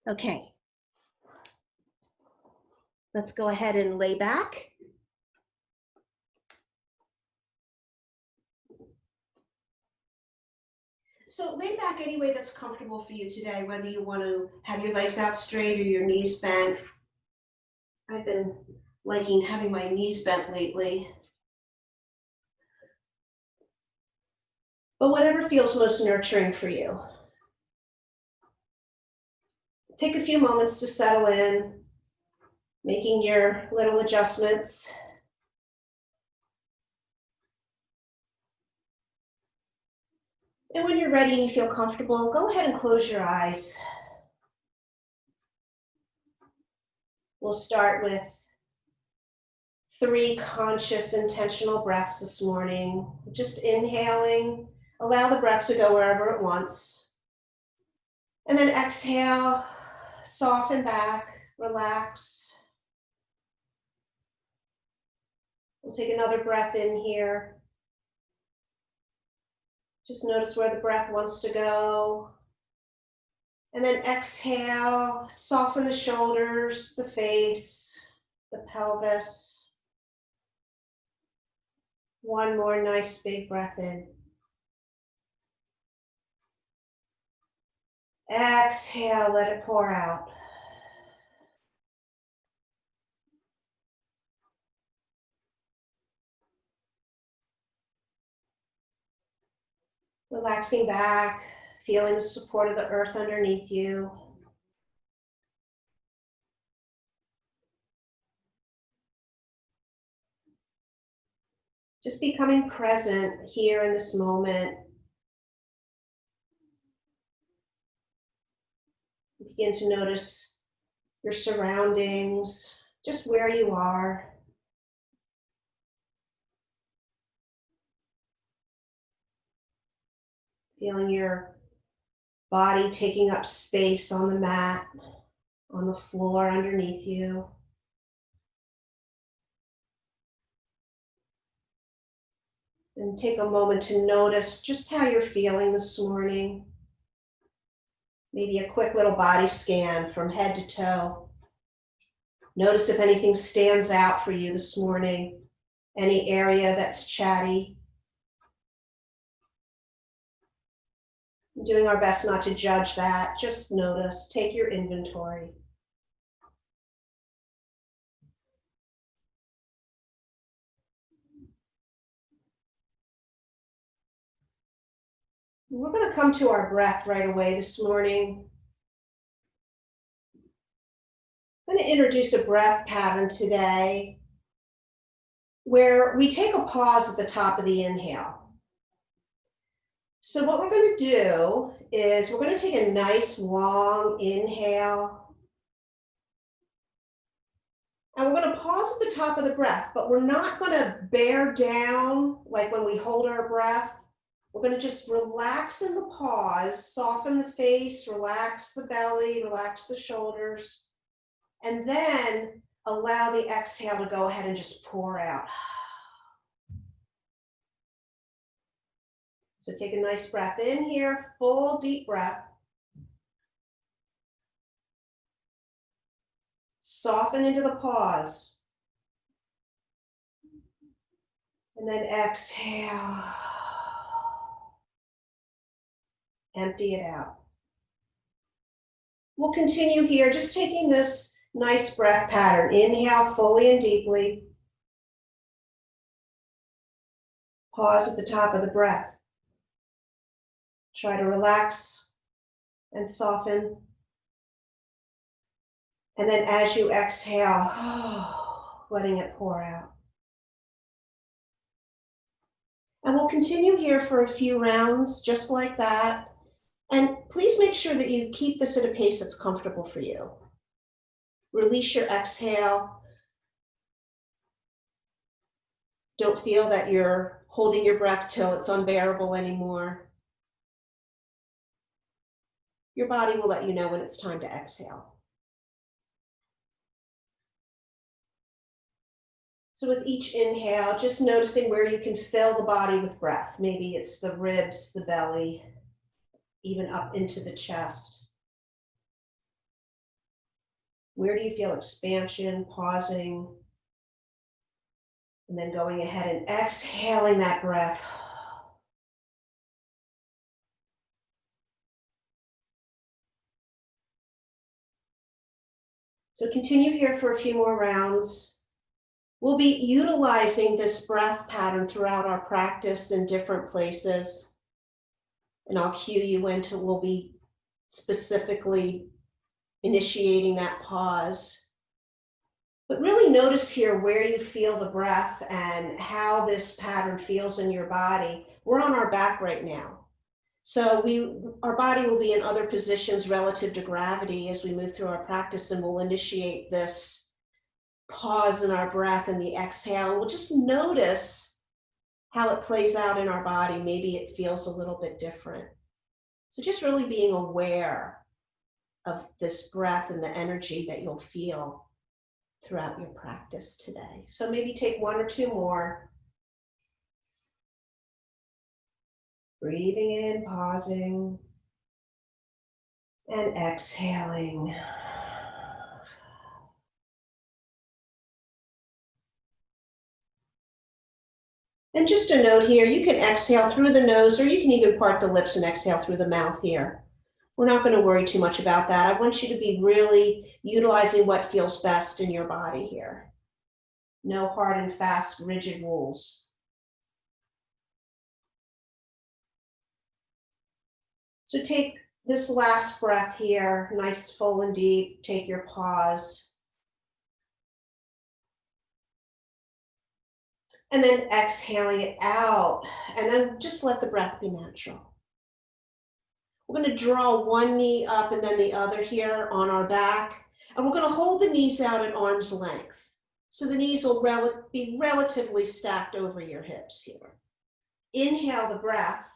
Okay, let's go ahead and lay back. So lay back any way that's comfortable for you today, whether you want to have your legs out straight or your knees bent. I've been liking having my knees bent lately. But whatever feels most nurturing for you. Take a few moments to settle in, making your little adjustments. And when you're ready and you feel comfortable, go ahead and close your eyes. We'll start with 3 conscious, intentional breaths this morning. Just inhaling, allow the breath to go wherever it wants. And then exhale, soften back, relax. We'll take another breath in here. Just notice where the breath wants to go. And then exhale, soften the shoulders, the face, the pelvis. One more nice big breath in. Exhale, let it pour out. Relaxing back, feeling the support of the earth underneath you. Just becoming present here in this moment. Begin to notice your surroundings, just where you are. Feeling your body taking up space on the mat, on the floor underneath you. And take a moment to notice just how you're feeling this morning. Maybe a quick little body scan from head to toe. Notice if anything stands out for you this morning, any area that's chatty. We're doing our best not to judge that, just notice, take your inventory. We're going to come to our breath right away this morning. I'm going to introduce a breath pattern today where we take a pause at the top of the inhale. So what we're going to do is we're going to take a nice long inhale. And we're going to pause at the top of the breath, but we're not going to bear down like when we hold our breath. We're going to just relax in the pause, soften the face, relax the belly, relax the shoulders, and then allow the exhale to go ahead and just pour out. So take a nice breath in here, full deep breath. Soften into the pause. And then exhale. Empty it out. We'll continue here, just taking this nice breath pattern. Inhale fully and deeply. Pause at the top of the breath. Try to relax and soften. And then as you exhale, letting it pour out. And we'll continue here for a few rounds, just like that. And please make sure that you keep this at a pace that's comfortable for you. Release your exhale. Don't feel that you're holding your breath till it's unbearable anymore. Your body will let you know when it's time to exhale. So with each inhale, just noticing where you can fill the body with breath. Maybe it's the ribs, the belly, even up into the chest. Where do you feel expansion? Pausing, and then going ahead and exhaling that breath. So continue here for a few more rounds. We'll be utilizing this breath pattern throughout our practice in different places. And I'll cue you into, we'll be specifically initiating that pause. But really notice here where you feel the breath and how this pattern feels in your body. We're on our back right now. So our body will be in other positions relative to gravity as we move through our practice, and we'll initiate this pause in our breath and the exhale. We'll just notice how it plays out in our body. Maybe it feels a little bit different. So just really being aware of this breath and the energy that you'll feel throughout your practice today. So maybe take one or two more. Breathing in, pausing, and exhaling. And just a note here, you can exhale through the nose, or you can even part the lips and exhale through the mouth here. We're not going to worry too much about that. I want you to be really utilizing what feels best in your body here. No hard and fast, rigid rules. So take this last breath here, nice, full and deep. Take your pause. And then exhaling it out. And then just let the breath be natural. We're going to draw one knee up and then the other here on our back. And we're going to hold the knees out at arm's length. So the knees will be relatively stacked over your hips here. Inhale the breath.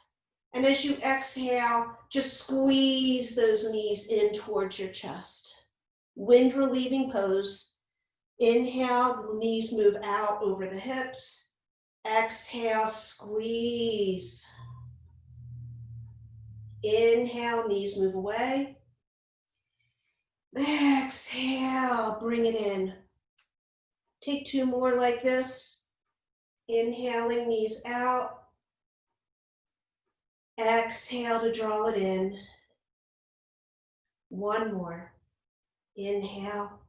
And as you exhale, just squeeze those knees in towards your chest. Wind relieving pose. Inhale, the knees move out over the hips. Exhale, squeeze. Inhale, knees move away. Exhale, bring it in. Take two more like this. Inhaling, knees out. Exhale to draw it in. One more. Inhale.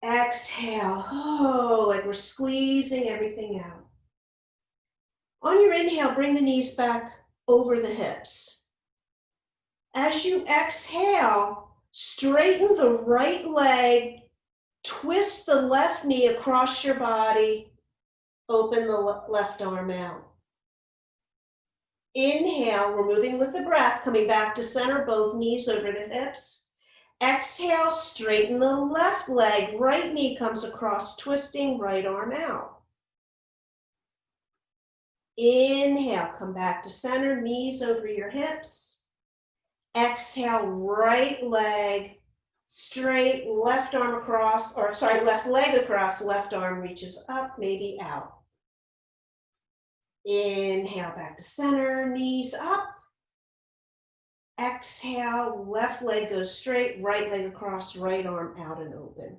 Exhale. Oh, like we're squeezing everything out. On your inhale, bring the knees back over the hips. As you exhale, straighten the right leg, twist the left knee across your body, open the left arm out. Inhale, we're moving with the breath, coming back to center, both knees over the hips. Exhale, straighten the left leg, right knee comes across, twisting, right arm out. Inhale, come back to center, knees over your hips. Exhale, right leg straight, left arm across, left leg across, left arm reaches up, maybe out. Inhale, back to center, knees up. Exhale, left leg goes straight, right leg across, right arm out and open.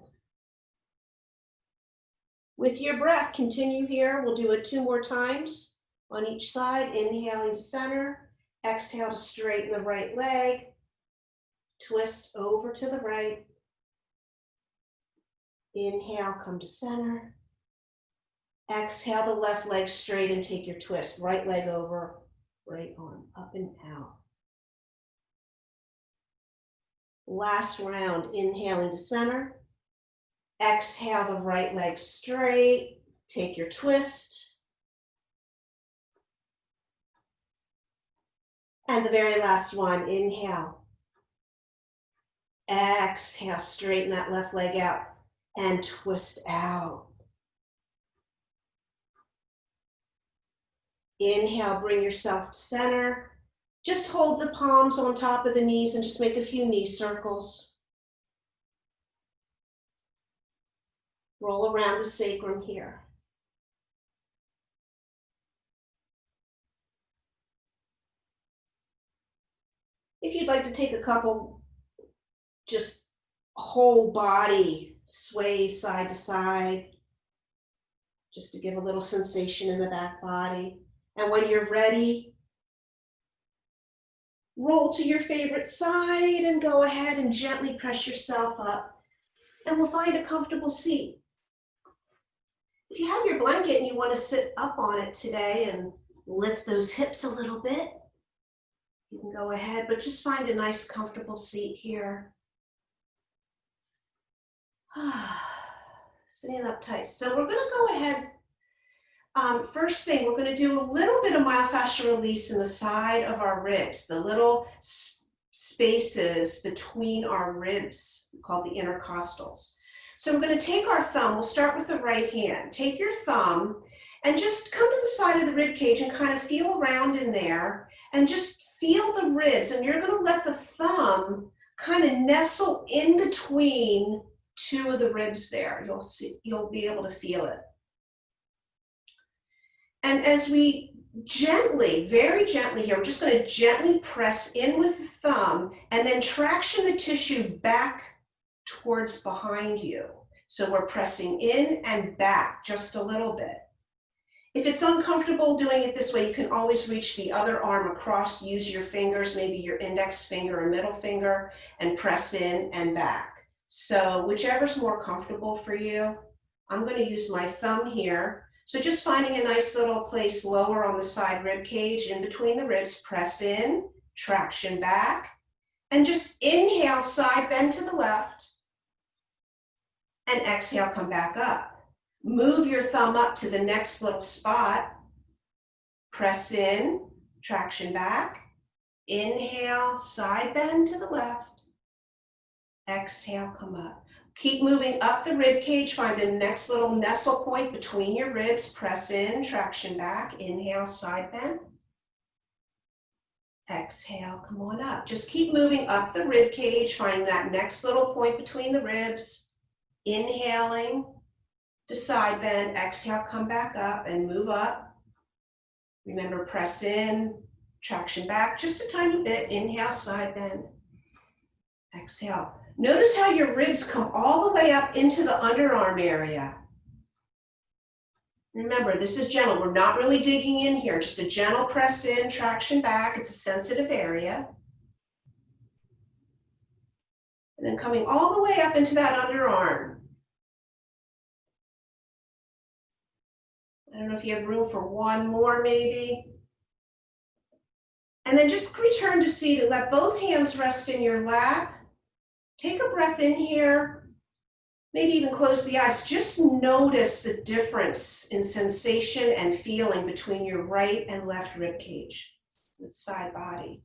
With your breath, continue here. We'll do it two more times on each side. Inhaling to center, exhale to straighten the right leg, twist over to the right. Inhale, come to center. Exhale the left leg straight and take your twist. Right leg over, right arm up and out. Last round, inhaling to center. Exhale the right leg straight. Take your twist. And the very last one, inhale. Exhale, straighten that left leg out and twist out. Inhale, bring yourself to center. Just hold the palms on top of the knees and just make a few knee circles. Roll around the sacrum here. If you'd like to take a couple just whole body sway side to side, just to give a little sensation in the back body. And when you're ready, roll to your favorite side and go ahead and gently press yourself up. And we'll find a comfortable seat. If you have your blanket and you want to sit up on it today and lift those hips a little bit, you can go ahead, but just find a nice comfortable seat here. Sitting up tight. So we're going to go ahead. First thing, we're going to do a little bit of myofascial release in the side of our ribs, the little spaces between our ribs called the intercostals. So we're going to take our thumb, we'll start with the right hand. Take your thumb and just come to the side of the rib cage and kind of feel around in there and just feel the ribs. And you're going to let the thumb kind of nestle in between two of the ribs there. You'll be able to feel it. And as we gently, very gently here, we're just going to gently press in with the thumb and then traction the tissue back towards behind you. So we're pressing in and back just a little bit. If it's uncomfortable doing it this way, you can always reach the other arm across, use your fingers, maybe your index finger or middle finger, and press in and back. So whichever's more comfortable for you. I'm going to use my thumb here. So just finding a nice little place lower on the side rib cage, in between the ribs, press in, traction back, and just inhale, side bend to the left, and exhale, come back up. Move your thumb up to the next little spot, press in, traction back, inhale, side bend to the left, exhale, come up. Keep moving up the rib cage, find the next little nestle point between your ribs, press in, traction back, inhale, side bend, exhale, come on up. Just keep moving up the rib cage, finding that next little point between the ribs, inhaling to side bend, exhale, come back up and move up. Remember, press in, traction back just a tiny bit, inhale, side bend, exhale. Notice how your ribs come all the way up into the underarm area. Remember, this is gentle. We're not really digging in here. Just a gentle press in, traction back. It's a sensitive area. And then coming all the way up into that underarm. I don't know if you have room for one more maybe. And then just return to seated. Let both hands rest in your lap. Take a breath in here, maybe even close the eyes. Just notice the difference in sensation and feeling between your right and left rib cage, the side body.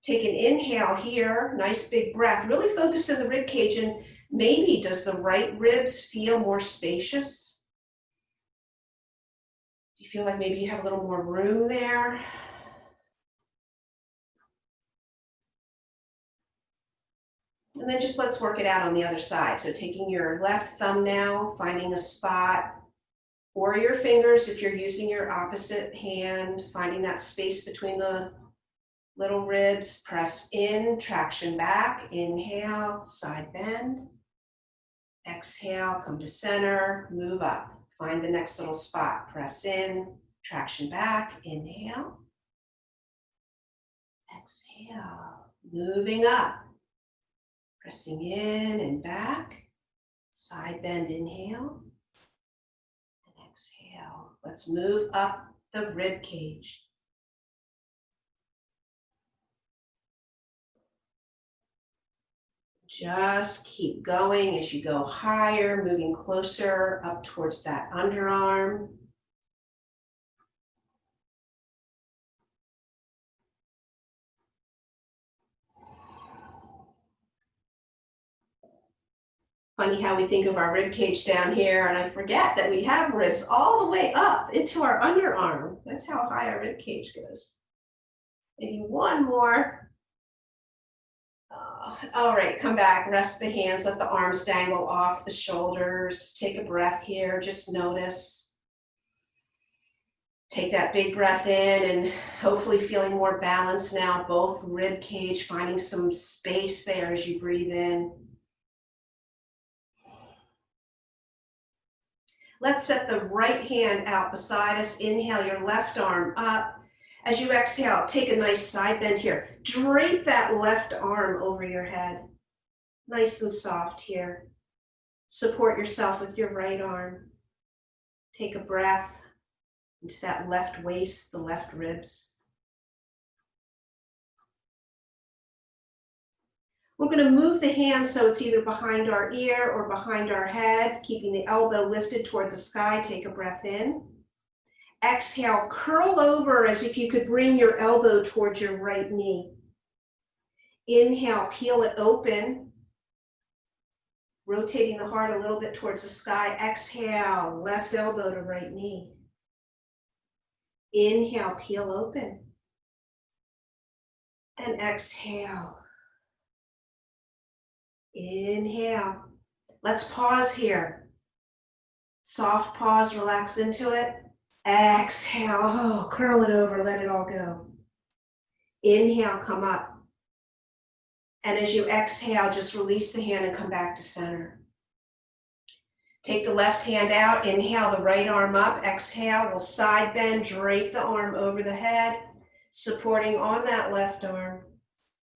Take an inhale here, nice big breath. Really focus in the rib cage, and maybe does the right ribs feel more spacious? Do you feel like maybe you have a little more room there? And then just let's work it out on the other side. So taking your left thumb now, finding a spot, or your fingers if you're using your opposite hand, finding that space between the little ribs, press in, traction back, inhale, side bend, exhale, come to center, move up. Find the next little spot, press in, traction back, inhale, exhale, moving up. Pressing in and back, side bend, inhale, and exhale. Let's move up the rib cage. Just keep going as you go higher, moving closer up towards that underarm. Funny how we think of our rib cage down here, and I forget that we have ribs all the way up into our underarm. That's how high our rib cage goes. Maybe one more. All right, come back, rest the hands, let the arms dangle off the shoulders. Take a breath here, just notice. Take that big breath in and hopefully feeling more balanced now, both rib cage, finding some space there as you breathe in. Let's set the right hand out beside us. Inhale your left arm up. As you exhale, take a nice side bend here. Drape that left arm over your head. Nice and soft here. Support yourself with your right arm. Take a breath into that left waist, the left ribs. We're going to move the hand so it's either behind our ear or behind our head, keeping the elbow lifted toward the sky. Take a breath in. Exhale, curl over as if you could bring your elbow towards your right knee. Inhale, peel it open, rotating the heart a little bit towards the sky. Exhale, left elbow to right knee. Inhale, peel open. And exhale. Inhale. Let's pause here. Soft pause, relax into it. Exhale, oh, curl it over, let it all go. Inhale, come up. And as you exhale, just release the hand and come back to center. Take the left hand out, inhale the right arm up, exhale, we'll side bend, drape the arm over the head, supporting on that left arm.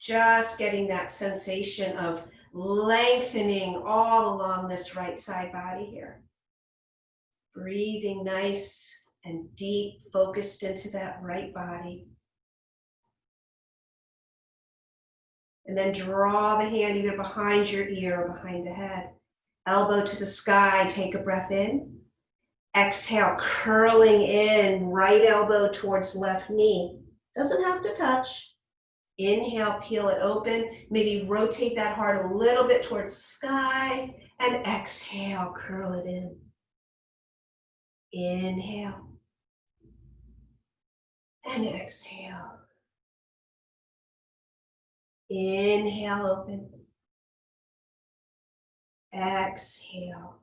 Just getting that sensation of lengthening all along this right side body here. Breathing nice and deep, focused into that right body. And then draw the hand either behind your ear or behind the head. Elbow to the sky, take a breath in. Exhale, curling in, right elbow towards left knee. Doesn't have to touch. Inhale, peel it open. Maybe rotate that heart a little bit towards the sky. And exhale, curl it in. Inhale. And exhale. Inhale, open. Exhale.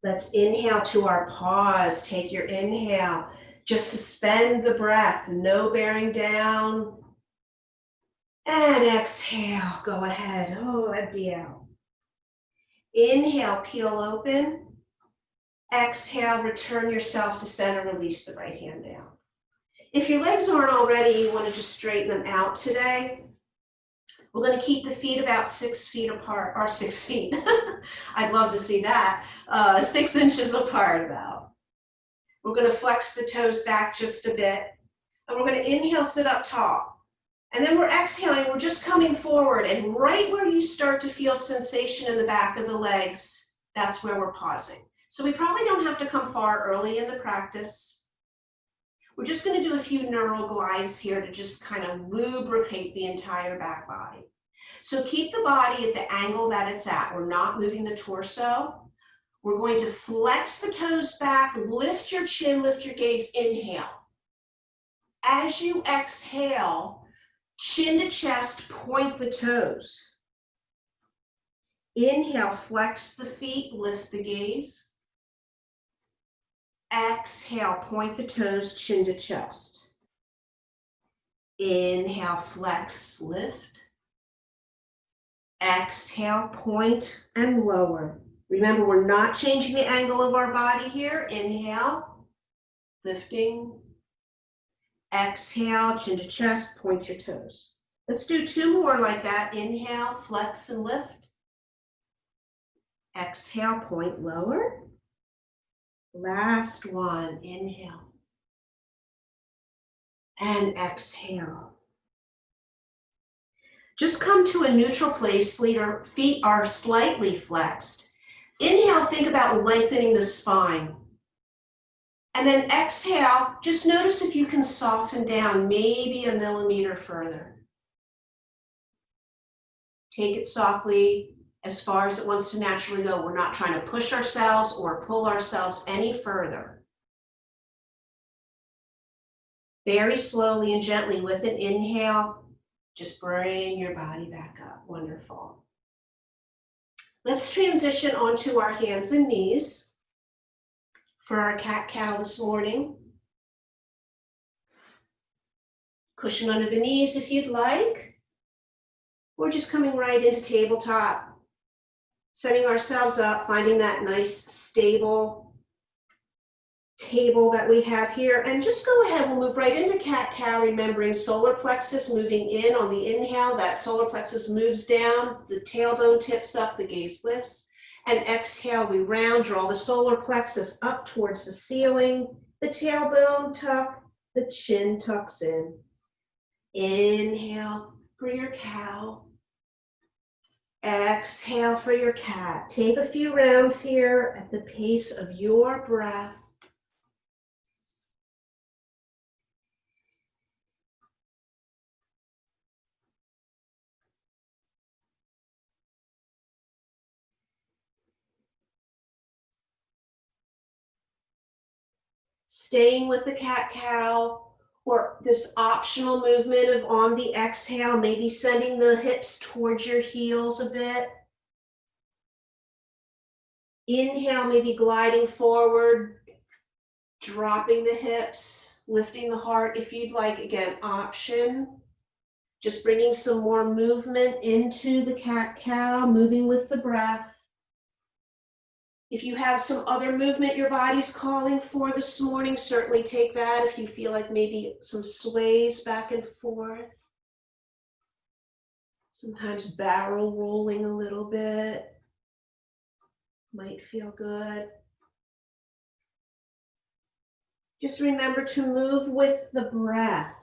Let's inhale to our pause. Take your inhale. Just suspend the breath, no bearing down. And exhale, go ahead. Oh, empty out. Inhale, peel open. Exhale, return yourself to center, release the right hand down. If your legs aren't already, you want to just straighten them out today. We're going to keep the feet about 6 feet apart, or 6 feet. I'd love to see that. 6 inches apart about. We're going to flex the toes back just a bit. And we're going to inhale, sit up tall. And then we're exhaling, we're just coming forward. And right where you start to feel sensation in the back of the legs, that's where we're pausing. So we probably don't have to come far early in the practice. We're just going to do a few neural glides here to just kind of lubricate the entire back body. So keep the body at the angle that it's at. We're not moving the torso. We're going to flex the toes back, lift your chin, lift your gaze, inhale. As you exhale, chin to chest, point the toes. Inhale, flex the feet, lift the gaze. Exhale, point the toes, chin to chest. Inhale, flex, lift. Exhale, point and lower. Remember, we're not changing the angle of our body here. Inhale, lifting. Exhale, chin to chest, point your toes. Let's do 2 more like that. Inhale, flex and lift. Exhale, point lower. Last one, inhale. And exhale. Just come to a neutral place, feet are slightly flexed. Inhale, think about lengthening the spine. And then exhale, just notice if you can soften down maybe a millimeter further. Take it softly as far as it wants to naturally go. We're not trying to push ourselves or pull ourselves any further. Very slowly and gently with an inhale, just bring your body back up. Wonderful. Let's transition onto our hands and knees for our cat-cow this morning. Cushion under the knees if you'd like, or just coming right into tabletop, setting ourselves up, finding that nice stable table that we have here, and just go ahead, we'll move right into cat-cow, remembering solar plexus moving in on the inhale, that solar plexus moves down, the tailbone tips up, the gaze lifts, and exhale, we round, draw the solar plexus up towards the ceiling, the tailbone tuck, the chin tucks in. Inhale for your cow. Exhale for your cat. Take a few rounds here at the pace of your breath. Staying with the cat-cow, or this optional movement of on the exhale, maybe sending the hips towards your heels a bit. Inhale, maybe gliding forward, dropping the hips, lifting the heart if you'd like. Again, option. Just bringing some more movement into the cat-cow, moving with the breath. If you have some other movement your body's calling for this morning, certainly take that. If you feel like maybe some sways back and forth. Sometimes barrel rolling a little bit might feel good. Just remember to move with the breath.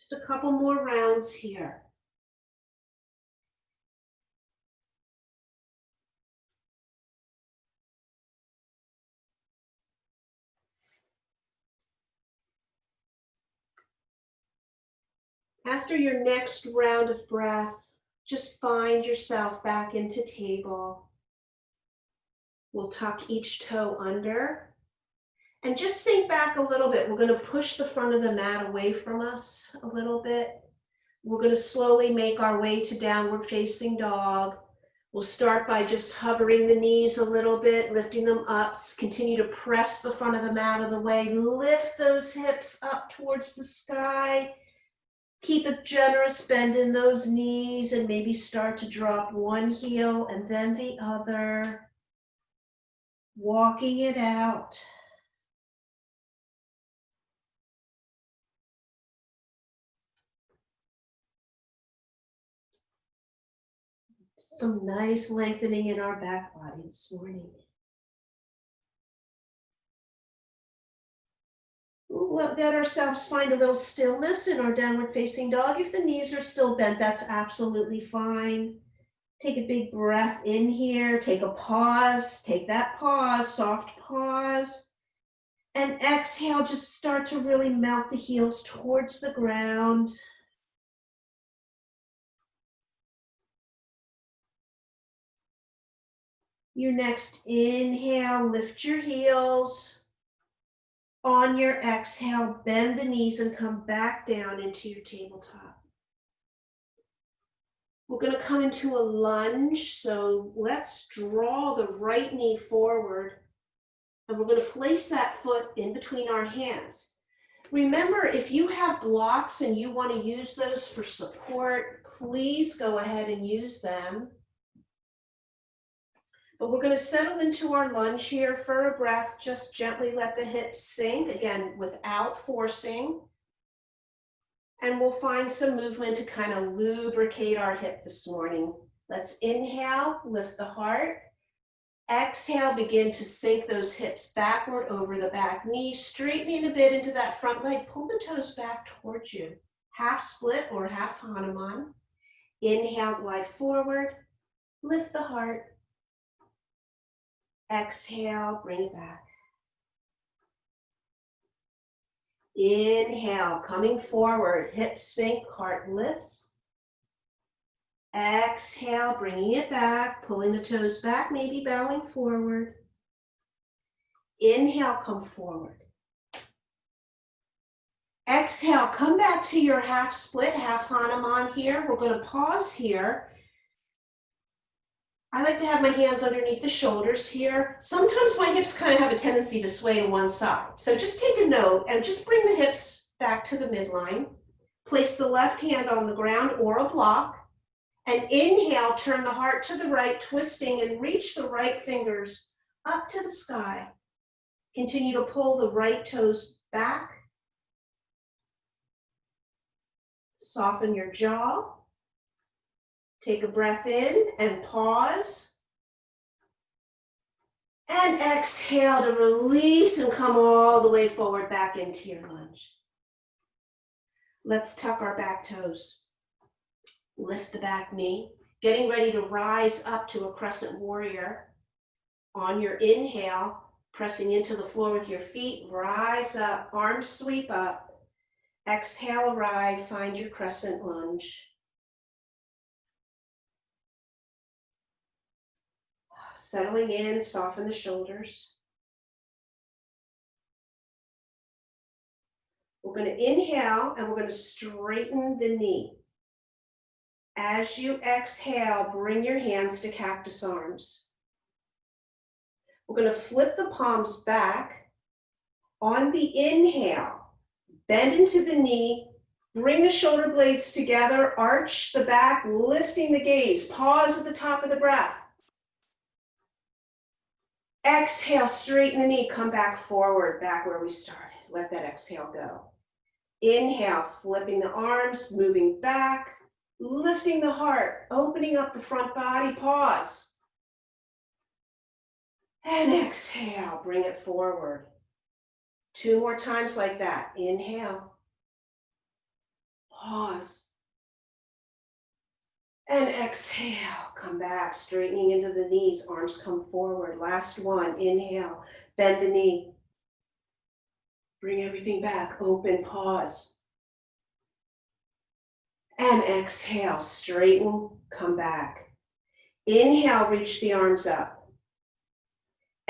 Just a couple more rounds here. After your next round of breath, just find yourself back into table. We'll tuck each toe under and just sink back a little bit. We're going to push the front of the mat away from us a little bit. We're going to slowly make our way to downward facing dog. We'll start by just hovering the knees a little bit, lifting them up. Continue to press the front of the mat out of the way. Lift those hips up towards the sky. Keep a generous bend in those knees and maybe start to drop one heel and then the other. Walking it out. Some nice lengthening in our back body this morning. Let ourselves find a little stillness in our downward facing dog. If the knees are still bent, that's absolutely fine. Take a big breath in here. Take a pause. Take that pause, soft pause. And exhale, just start to really melt the heels towards the ground. Your next inhale, lift your heels. On your exhale, bend the knees and come back down into your tabletop. We're going to come into a lunge, so let's draw the right knee forward, and we're going to place that foot in between our hands. Remember, if you have blocks and you want to use those for support, please go ahead and use them. But we're going to settle into our lunge here for a breath. Just gently let the hips sink, again, without forcing. And we'll find some movement to kind of lubricate our hip this morning. Let's inhale, lift the heart. Exhale, begin to sink those hips backward over the back knee, straightening a bit into that front leg. Pull the toes back towards you. Half split or half Hanuman. Inhale, glide forward. Lift the heart. Exhale, bring it back. Inhale, coming forward, hips sink, heart lifts. Exhale, bringing it back, pulling the toes back, maybe bowing forward. Inhale, come forward. Exhale, come back to your half split, half Hanuman here. We're going to pause here I like to have my hands underneath the shoulders here. Sometimes my hips kind of have a tendency to sway to one side. So just take a note and just bring the hips back to the midline. Place the left hand on the ground or a block. And inhale, turn the heart to the right, twisting, and reach the right fingers up to the sky. Continue to pull the right toes back. Soften your jaw. Take a breath in and pause. And exhale to release and come all the way forward back into your lunge. Let's tuck our back toes. Lift the back knee. Getting ready to rise up to a crescent warrior. On your inhale, pressing into the floor with your feet, rise up, arms sweep up. Exhale, arrive, find your crescent lunge. Settling in, soften the shoulders. We're going to inhale and we're going to straighten the knee. As you exhale, bring your hands to cactus arms. We're going to flip the palms back. On the inhale, bend into the knee, bring the shoulder blades together, arch the back, lifting the gaze. Pause at the top of the breath. Exhale, straighten the knee, come back forward, back where we started. Let that exhale go. Inhale, flipping the arms, moving back, lifting the heart, opening up the front body, pause. And exhale, bring it forward. 2 more times like that. Inhale, pause. And exhale, come back, straightening into the knees, arms come forward. Last one, inhale, bend the knee. Bring everything back, open, pause. And exhale, straighten, come back. Inhale, reach the arms up.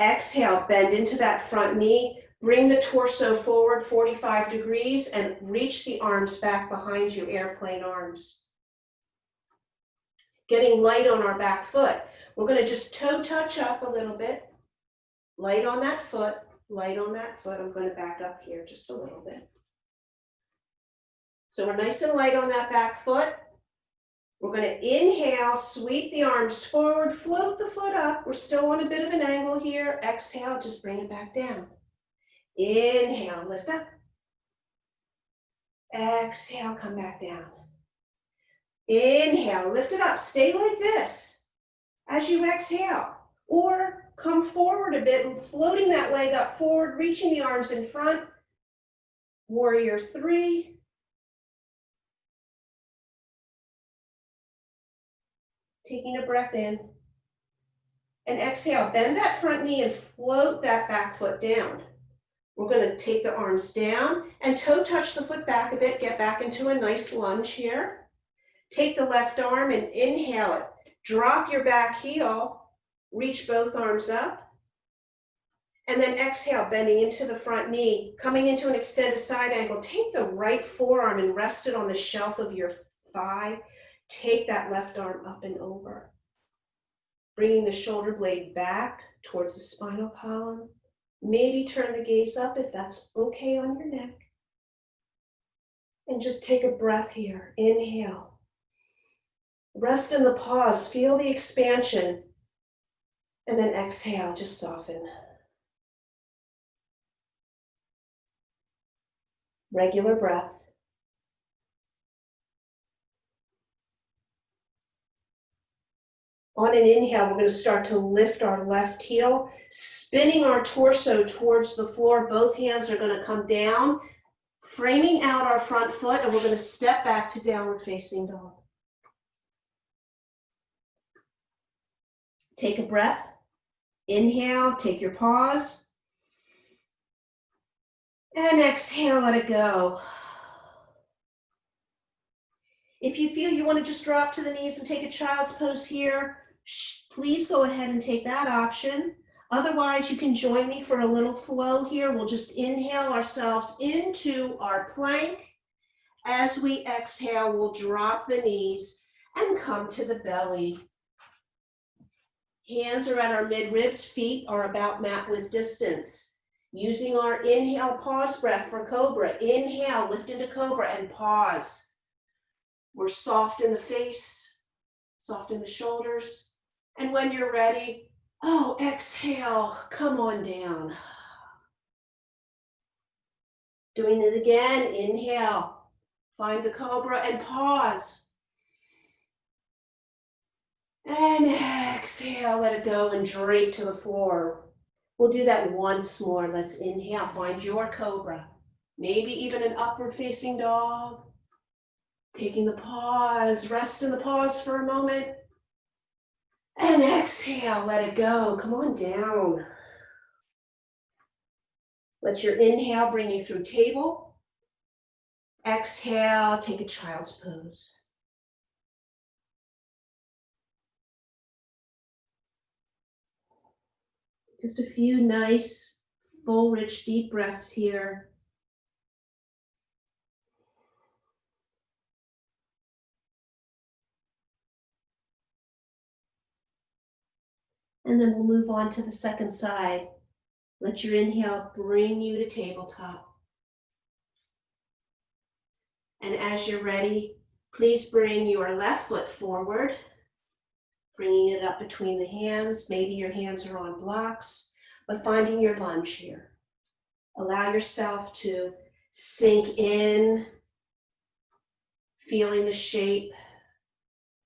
Exhale, bend into that front knee. Bring the torso forward 45 degrees and reach the arms back behind you, airplane arms. Getting light on our back foot. We're going to just toe touch up a little bit. Light on that foot, light on that foot. I'm going to back up here just a little bit. So we're nice and light on that back foot. We're going to inhale, sweep the arms forward, float the foot up. We're still on a bit of an angle here. Exhale, just bring it back down. Inhale, lift up. Exhale, come back down. Inhale, lift it up. Stay like this as you exhale. Or come forward a bit, floating that leg up forward, reaching the arms in front. Warrior 3. Taking a breath in. And exhale, bend that front knee and float that back foot down. We're going to take the arms down and toe touch the foot back a bit, get back into a nice lunge here. Take the left arm and inhale it. Drop your back heel, reach both arms up. And then exhale, bending into the front knee, coming into an extended side angle. Take the right forearm and rest it on the shelf of your thigh. Take that left arm up and over. Bringing the shoulder blade back towards the spinal column. Maybe turn the gaze up if that's okay on your neck. And just take a breath here. Inhale. Rest in the pause. Feel the expansion. And then exhale, just soften. Regular breath. On an inhale, we're going to start to lift our left heel, spinning our torso towards the floor. Both hands are going to come down, framing out our front foot, and we're going to step back to downward facing dog. Take a breath. Inhale, take your pause. And exhale, let it go. If you feel you want to just drop to the knees and take a child's pose here, please go ahead and take that option. Otherwise, you can join me for a little flow here. We'll just inhale ourselves into our plank. As we exhale, we'll drop the knees and come to the belly. Hands are at our mid-ribs, feet are about mat width distance. Using our inhale, pause breath for cobra. Inhale, lift into cobra and pause. We're soft in the face, soft in the shoulders. And when you're ready, exhale, come on down. Doing it again, inhale, find the cobra and pause. And exhale, let it go and drape to the floor. We'll do that once more. Let's inhale, find your cobra. Maybe even an upward facing dog. Taking the pause, rest in the pause for a moment. And exhale, let it go. Come on down. Let your inhale bring you through table. Exhale, take a child's pose. Just a few nice, full, rich, deep breaths here. And then we'll move on to the second side. Let your inhale bring you to tabletop. And as you're ready, please bring your left foot forward, bringing it up between the hands. Maybe your hands are on blocks, but finding your lunge here. Allow yourself to sink in, feeling the shape,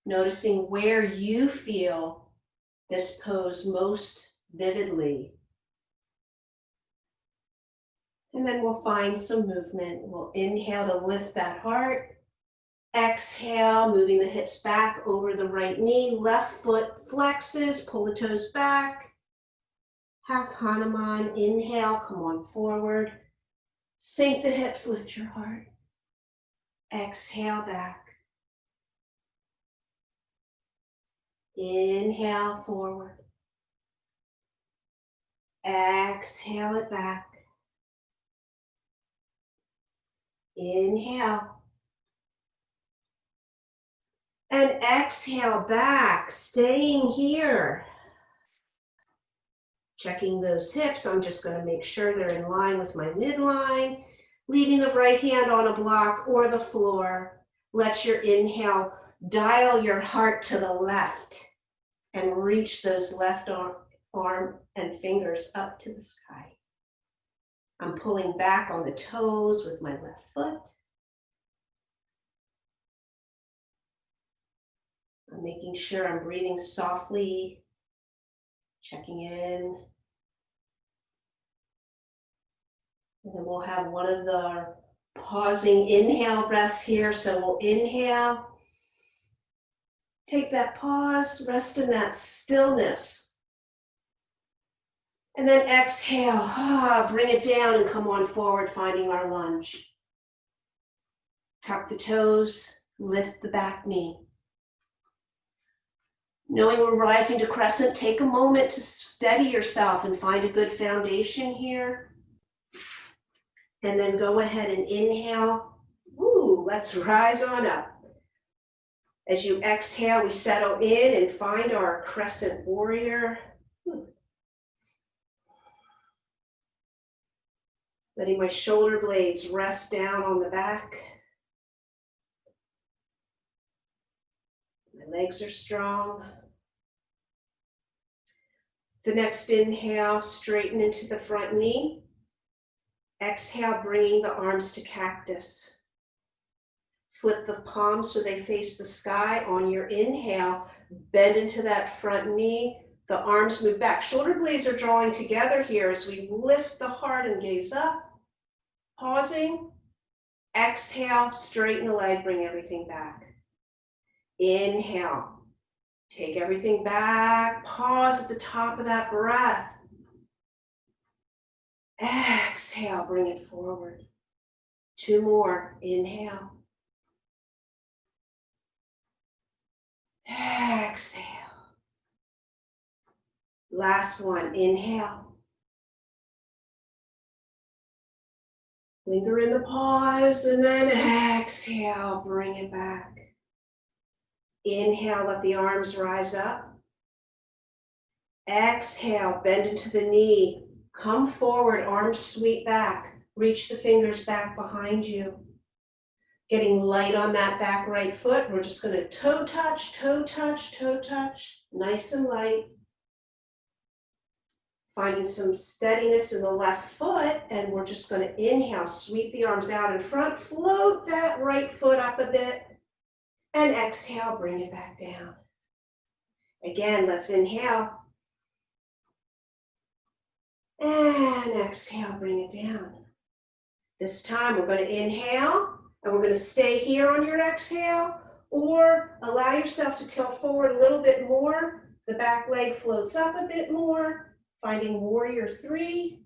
noticing where you feel this pose most vividly. And then we'll find some movement. We'll inhale to lift that heart. Exhale, moving the hips back over the right knee. Left foot flexes, pull the toes back. Half Hanuman, inhale, come on forward. Sink the hips, lift your heart. Exhale back. Inhale forward. Exhale it back. Inhale. And exhale back, staying here. Checking those hips, I'm just going to make sure they're in line with my midline. Leaving the right hand on a block or the floor. Let your inhale dial your heart to the left and reach those left arm and fingers up to the sky. I'm pulling back on the toes with my left foot. I'm making sure I'm breathing softly, checking in. And then we'll have one of the pausing inhale breaths here. So we'll inhale, take that pause, rest in that stillness. And then exhale, bring it down and come on forward, finding our lunge. Tuck the toes, lift the back knee. Knowing we're rising to crescent, take a moment to steady yourself and find a good foundation here. And then go ahead and inhale. Let's rise on up. As you exhale, we settle in and find our crescent warrior. Letting my shoulder blades rest down on the back. My legs are strong. The next inhale, straighten into the front knee. Exhale, bringing the arms to cactus. Flip the palms so they face the sky. On your inhale, bend into that front knee. The arms move back. Shoulder blades are drawing together here as we lift the heart and gaze up. Pausing. Exhale, straighten the leg, bring everything back. Inhale. Take everything back. Pause at the top of that breath. Exhale, bring it forward. 2 more. Inhale. Exhale. Last one. Inhale. Linger in the pause and then exhale, bring it back. Inhale, let the arms rise up. Exhale, bend into the knee. Come forward, arms sweep back. Reach the fingers back behind you. Getting light on that back right foot. We're just going to toe touch, toe touch, toe touch. Nice and light. Finding some steadiness in the left foot, and we're just going to inhale, sweep the arms out in front, float that right foot up a bit, and exhale, bring it back down. Again, let's inhale. And exhale, bring it down. This time we're going to inhale, and we're going to stay here on your exhale, or allow yourself to tilt forward a little bit more. The back leg floats up a bit more. Finding warrior 3.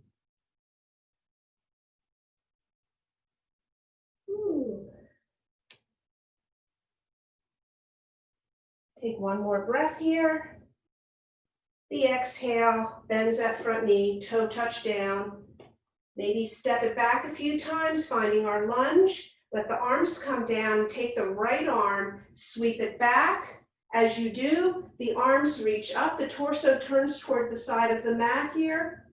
Take one more breath here. The exhale bends that front knee, toe touch down. Maybe step it back a few times, finding our lunge. Let the arms come down. Take the right arm, sweep it back. As you do, the arms reach up. The torso turns toward the side of the mat here.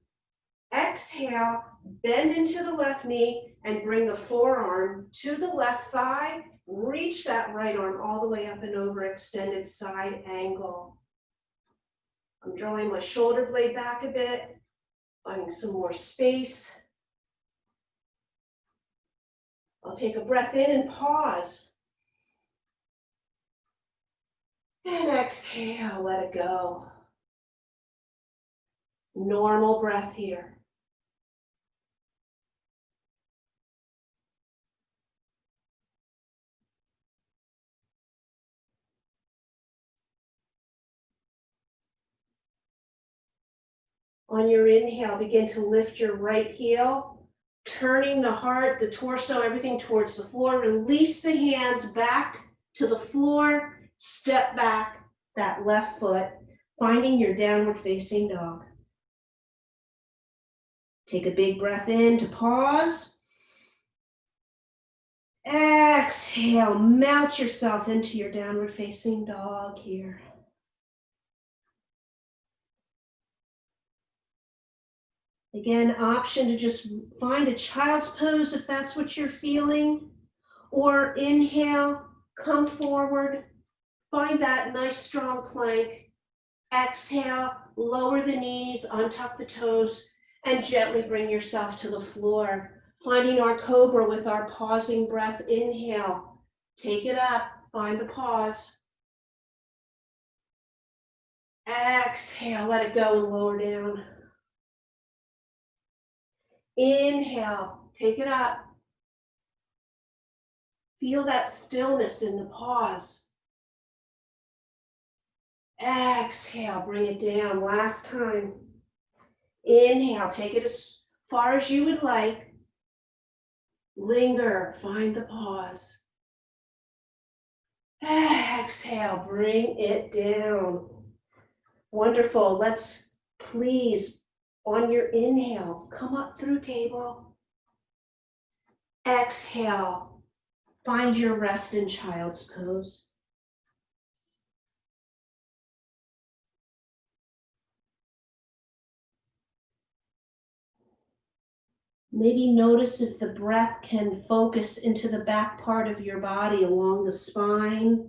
Exhale, bend into the left knee and bring the forearm to the left thigh. Reach that right arm all the way up and over, extended side angle. I'm drawing my shoulder blade back a bit, finding some more space. I'll take a breath in and pause. And exhale, let it go. Normal breath here. On your inhale, begin to lift your right heel, turning the heart, the torso, everything towards the floor. Release the hands back to the floor. Step back that left foot, finding your downward facing dog. Take a big breath in to pause. Exhale, mount yourself into your downward facing dog here. Again, option to just find a child's pose if that's what you're feeling. Or inhale, come forward, find that nice strong plank. Exhale, lower the knees, untuck the toes, and gently bring yourself to the floor. Finding our cobra with our pausing breath. Inhale, take it up, find the pause. Exhale, let it go and lower down. Inhale, take it up. Feel that stillness in the pause. Exhale, bring it down. Last time. Inhale, take it as far as you would like. Linger, find the pause. Exhale, bring it down. Wonderful. Let's please, on your inhale, come up through table. Exhale, find your rest in child's pose. Maybe notice if the breath can focus into the back part of your body, along the spine,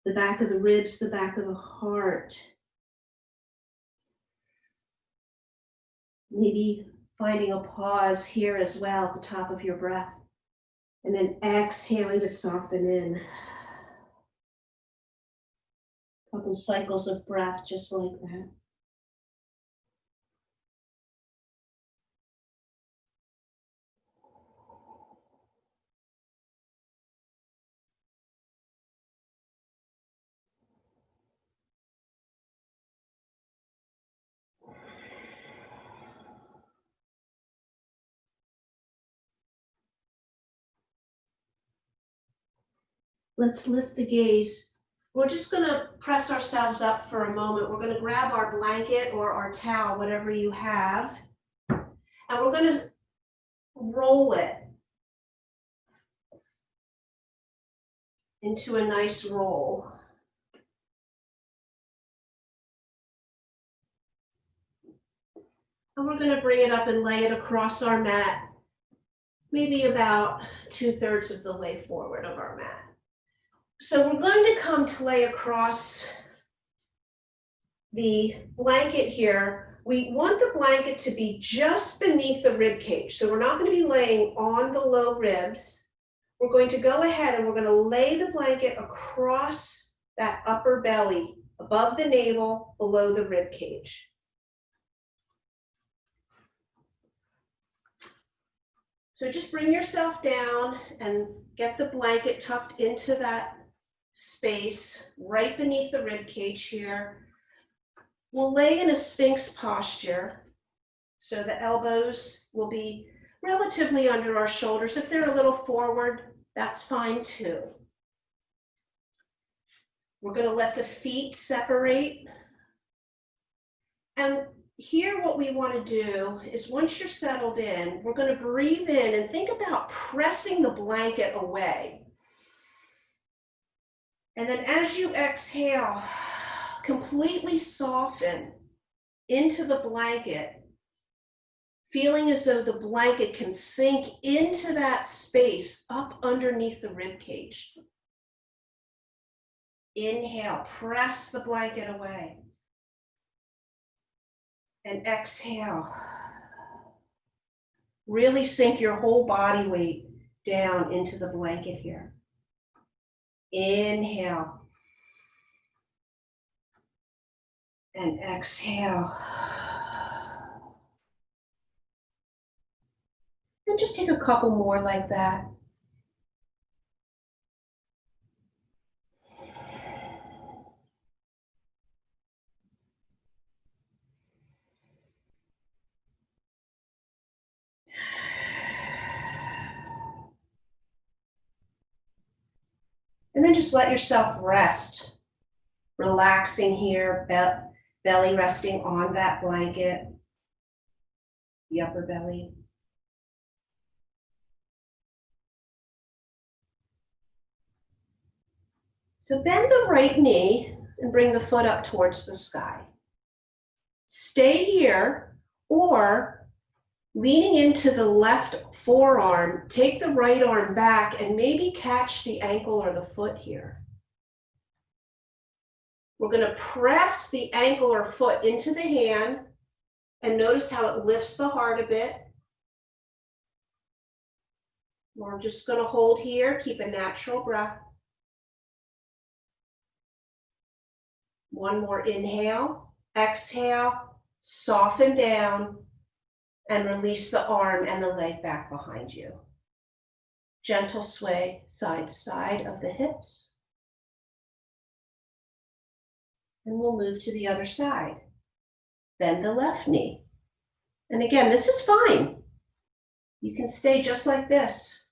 the back of the ribs, the back of the heart. Maybe finding a pause here as well at the top of your breath. And then exhaling to soften in. A couple cycles of breath just like that. Let's lift the gaze. We're just going to press ourselves up for a moment. We're going to grab our blanket or our towel, whatever you have, and we're going to roll it into a nice roll. And we're going to bring it up and lay it across our mat, maybe about 2/3 of the way forward of our mat. So we're going to come to lay across the blanket here. We want the blanket to be just beneath the rib cage. So we're not going to be laying on the low ribs. We're going to go ahead and we're going to lay the blanket across that upper belly, above the navel, below the rib cage. So just bring yourself down and get the blanket tucked into that space right beneath the rib cage here. We'll lay in a Sphinx posture, so the elbows will be relatively under our shoulders. If they're a little forward, that's fine too. We're going to let the feet separate. And here what we want to do is once you're settled in, we're going to breathe in and think about pressing the blanket away. And then as you exhale, completely soften into the blanket, feeling as though the blanket can sink into that space up underneath the rib cage. Inhale, press the blanket away. And exhale. Really sink your whole body weight down into the blanket here. Inhale. And exhale. And just take a couple more like that. And then just let yourself rest, relaxing here, belly resting on that blanket, the upper belly. So bend the right knee and bring the foot up towards the sky. Stay here, or leaning into the left forearm, take the right arm back and maybe catch the ankle or the foot here. We're going to press the ankle or foot into the hand and notice how it lifts the heart a bit. We're just going to hold here, keep a natural breath. One more inhale, exhale, soften down, and release the arm and the leg back behind you. Gentle sway side to side of the hips. And we'll move to the other side. Bend the left knee. And again, this is fine. You can stay just like this.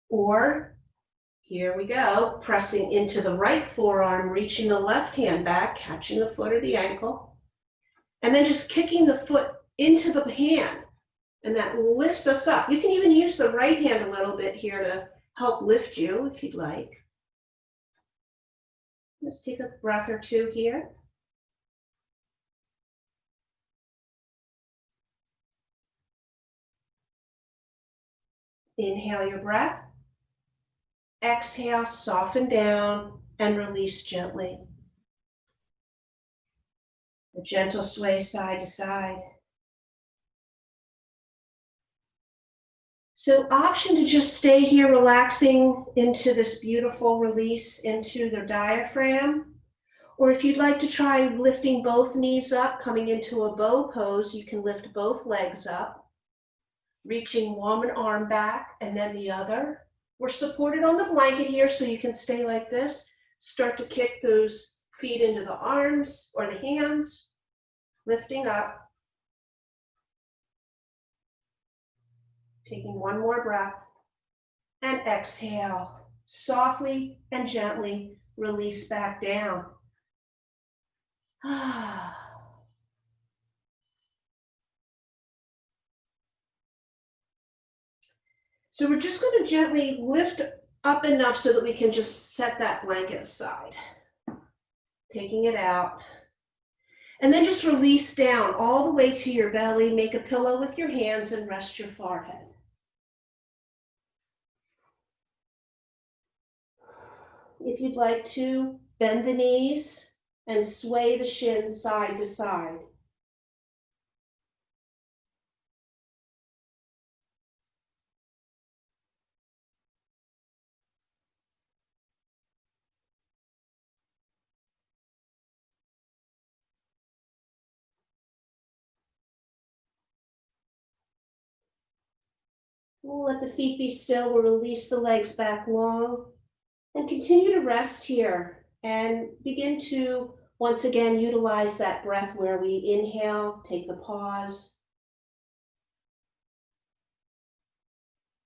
Or, here we go, pressing into the right forearm, reaching the left hand back, catching the foot or the ankle. And then just kicking the foot into the hand, and that lifts us up. You can even use the right hand a little bit here to help lift you if you'd like. Let's take a breath or two here. Inhale your breath. Exhale, soften down and release gently. A gentle sway side to side. So option to just stay here relaxing into this beautiful release into the diaphragm. Or if you'd like to try lifting both knees up, coming into a bow pose, you can lift both legs up, reaching one arm back and then the other. We're supported on the blanket here so you can stay like this. Start to kick those feet into the arms or the hands, lifting up. Taking one more breath and exhale. Softly and gently release back down. So we're just going to gently lift up enough so that we can just set that blanket aside. Taking it out. And then just release down all the way to your belly. Make a pillow with your hands and rest your forehead. If you'd like to, bend the knees and sway the shins side to side. We'll let the feet be still. We'll release the legs back long and continue to rest here and begin to once again utilize that breath where we inhale, take the pause.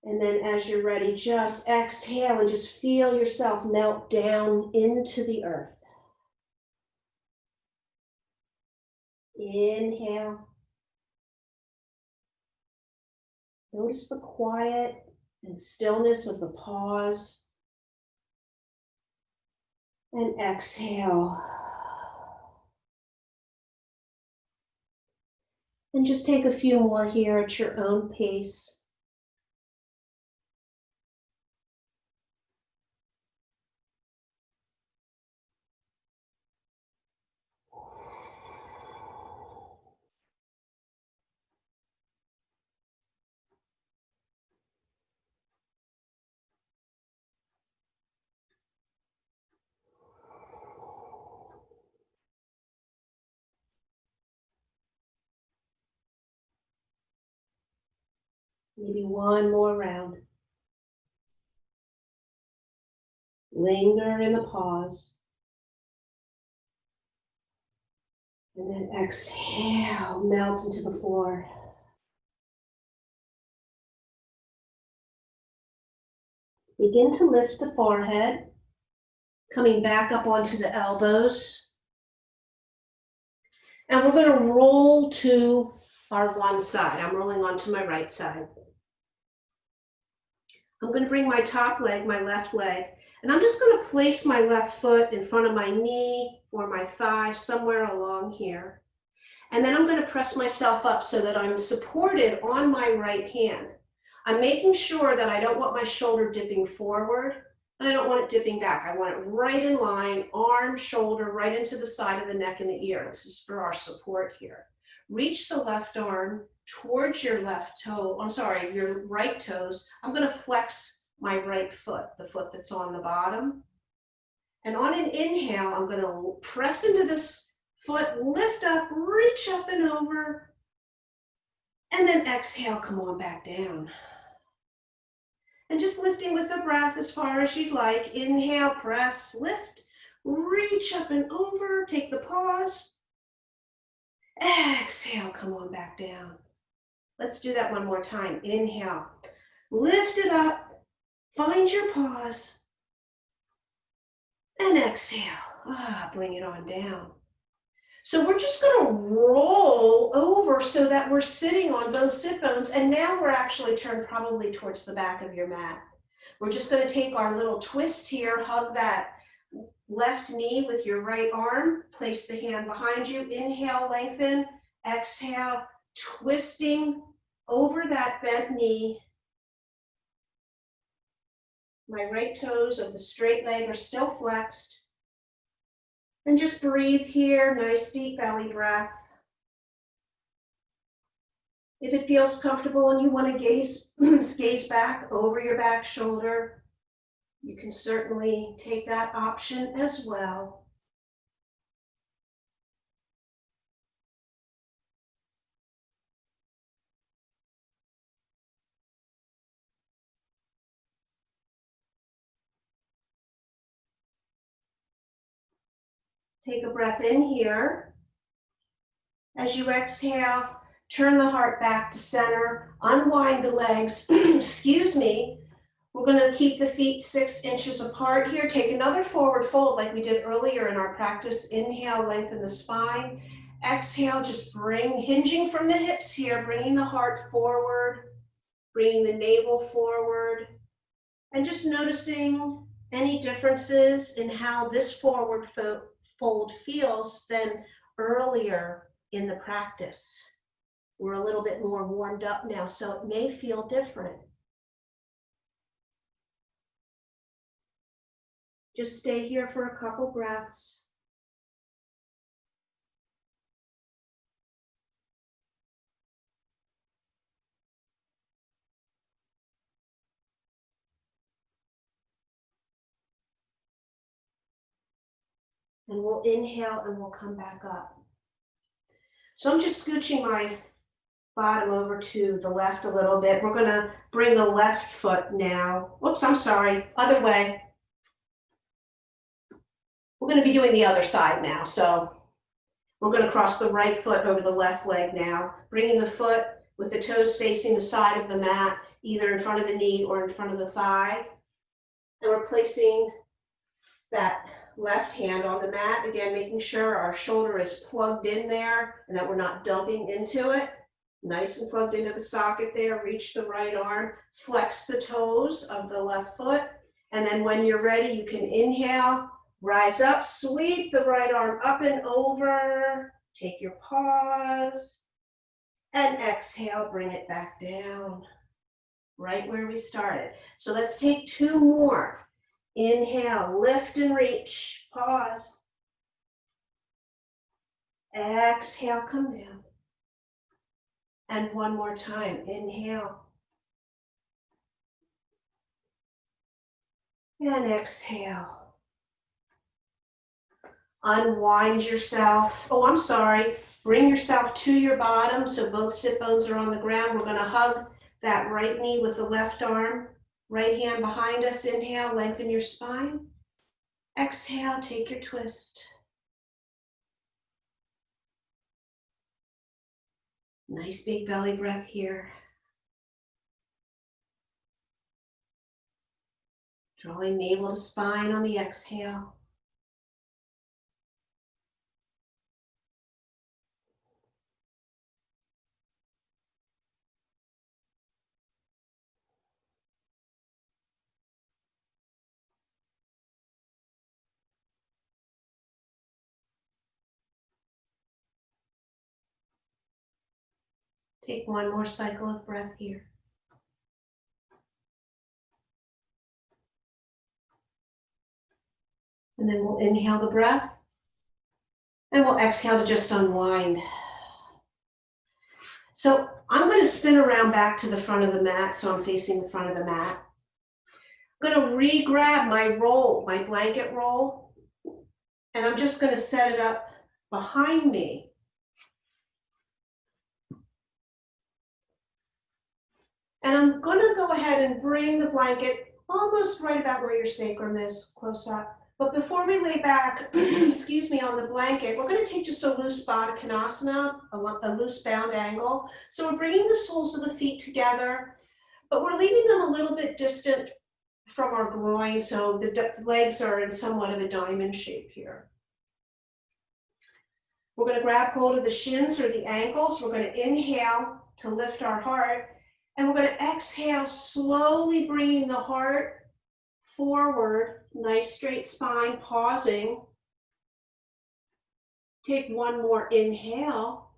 And then as you're ready, just exhale and just feel yourself melt down into the earth. Inhale. Notice the quiet and stillness of the pause. And exhale. And just take a few more here at your own pace. Maybe one more round. Linger in the pause. And then exhale, melt into the floor. Begin to lift the forehead, coming back up onto the elbows. And we're going to roll to our one side. I'm rolling onto my right side. I'm going to bring my top leg, my left leg, and I'm just going to place my left foot in front of my knee or my thigh, somewhere along here. And then I'm going to press myself up so that I'm supported on my right hand. I'm making sure that I don't want my shoulder dipping forward, and I don't want it dipping back. I want it right in line, arm, shoulder, right into the side of the neck and the ear. This is for our support here. Reach the left arm towards your left toe, your right toes. I'm going to flex my right foot, the foot that's on the bottom. And on an inhale, I'm going to press into this foot, lift up, reach up and over, and then exhale, come on back down. And just lifting with the breath as far as you'd like. Inhale, press, lift, reach up and over, take the pause. Exhale, come on back down. Let's do that one more time. Inhale, lift it up, find your pause, and exhale. Bring it on down. So we're just going to roll over so that we're sitting on both sit bones, and now we're actually turned probably towards the back of your mat. We're just going to take our little twist here, hug that left knee with your right arm, place the hand behind you, inhale, lengthen, exhale, twisting over that bent knee. My right toes of the straight leg are still flexed. And just breathe here, nice deep belly breath. If it feels comfortable and you want to gaze back over your back shoulder, you can certainly take that option as well. Take a breath in here. As you exhale, turn the heart back to center, unwind the legs, excuse me. We're going to keep the feet 6 inches apart here. Take another forward fold like we did earlier in our practice. Inhale, lengthen the spine. Exhale, just hinging from the hips here, bringing the heart forward, bringing the navel forward, and just noticing any differences in how this forward fold feels than earlier in the practice. We're a little bit more warmed up now, so it may feel different. Just stay here for a couple breaths. And we'll inhale and we'll come back up. So I'm just scooching my bottom over to the left a little bit. We're gonna bring the left foot now. Whoops, I'm sorry, other way. We're gonna be doing the other side now. So we're gonna cross the right foot over the left leg now, bringing the foot with the toes facing the side of the mat, either in front of the knee or in front of the thigh. And we're placing that left hand on the mat, again, making sure our shoulder is plugged in there and that we're not dumping into it. Nice and plugged into the socket there. Reach the right arm, flex the toes of the left foot. And then when you're ready, you can inhale, rise up, sweep the right arm up and over. Take your pause. And exhale, bring it back down. Right where we started. So let's take two more. Inhale, lift and reach, pause. Exhale, come down. And one more time, inhale. And exhale. Unwind yourself. Oh, I'm sorry. Bring yourself to your bottom so both sit bones are on the ground. We're going to hug that right knee with the left arm. Right hand behind us, inhale, lengthen your spine. Exhale, take your twist. Nice big belly breath here. Drawing navel to spine on the exhale. Take one more cycle of breath here. And then we'll inhale the breath. And we'll exhale to just unwind. So I'm going to spin around back to the front of the mat, so I'm facing the front of the mat. I'm going to re-grab my roll, my blanket roll, and I'm just going to set it up behind me. And I'm going to go ahead and bring the blanket almost right about where your sacrum is, close up. But before we lay back, excuse me, on the blanket, we're going to take just a loose Baddha Konasana, a loose bound angle. So we're bringing the soles of the feet together, but we're leaving them a little bit distant from our groin, so the legs are in somewhat of a diamond shape here. We're going to grab hold of the shins or the ankles. We're going to inhale to lift our heart. And we're going to exhale, slowly bringing the heart forward, nice straight spine, pausing. Take one more inhale.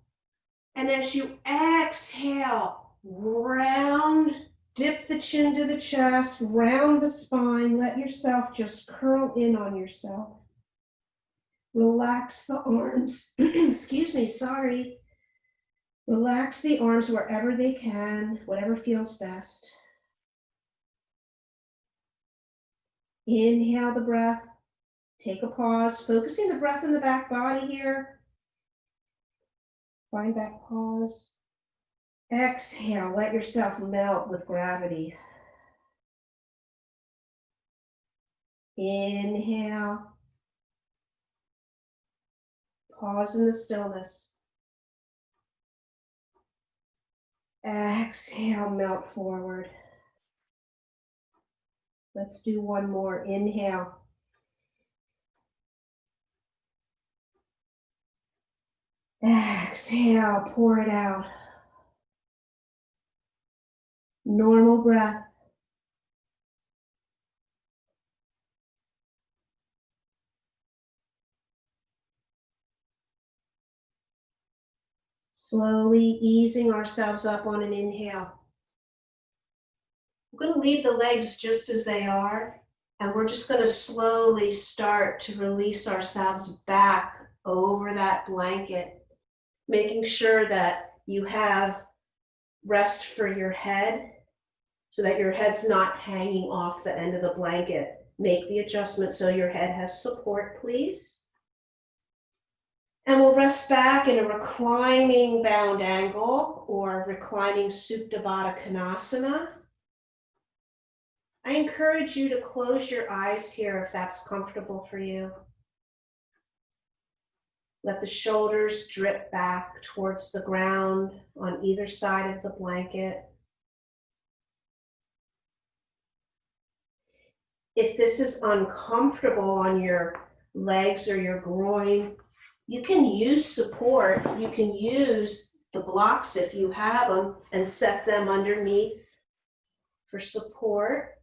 And as you exhale, round, dip the chin to the chest, round the spine, let yourself just curl in on yourself. Relax the arms, excuse me, sorry. Relax the arms wherever they can, whatever feels best. Inhale the breath, take a pause, focusing the breath in the back body here. Find that pause. Exhale, let yourself melt with gravity. Inhale. Pause in the stillness. Exhale, melt forward. Let's do one more. Inhale. Exhale, pour it out. Normal breath. Slowly easing ourselves up on an inhale. We're going to leave the legs just as they are, and we're just going to slowly start to release ourselves back over that blanket, making sure that you have rest for your head so that your head's not hanging off the end of the blanket. Make the adjustment so your head has support, please. And we'll rest back in a reclining bound angle or reclining Supta Baddha Konasana. I encourage you to close your eyes here if that's comfortable for you. Let the shoulders drip back towards the ground on either side of the blanket. If this is uncomfortable on your legs or your groin, you can use support. You can use the blocks if you have them and set them underneath for support.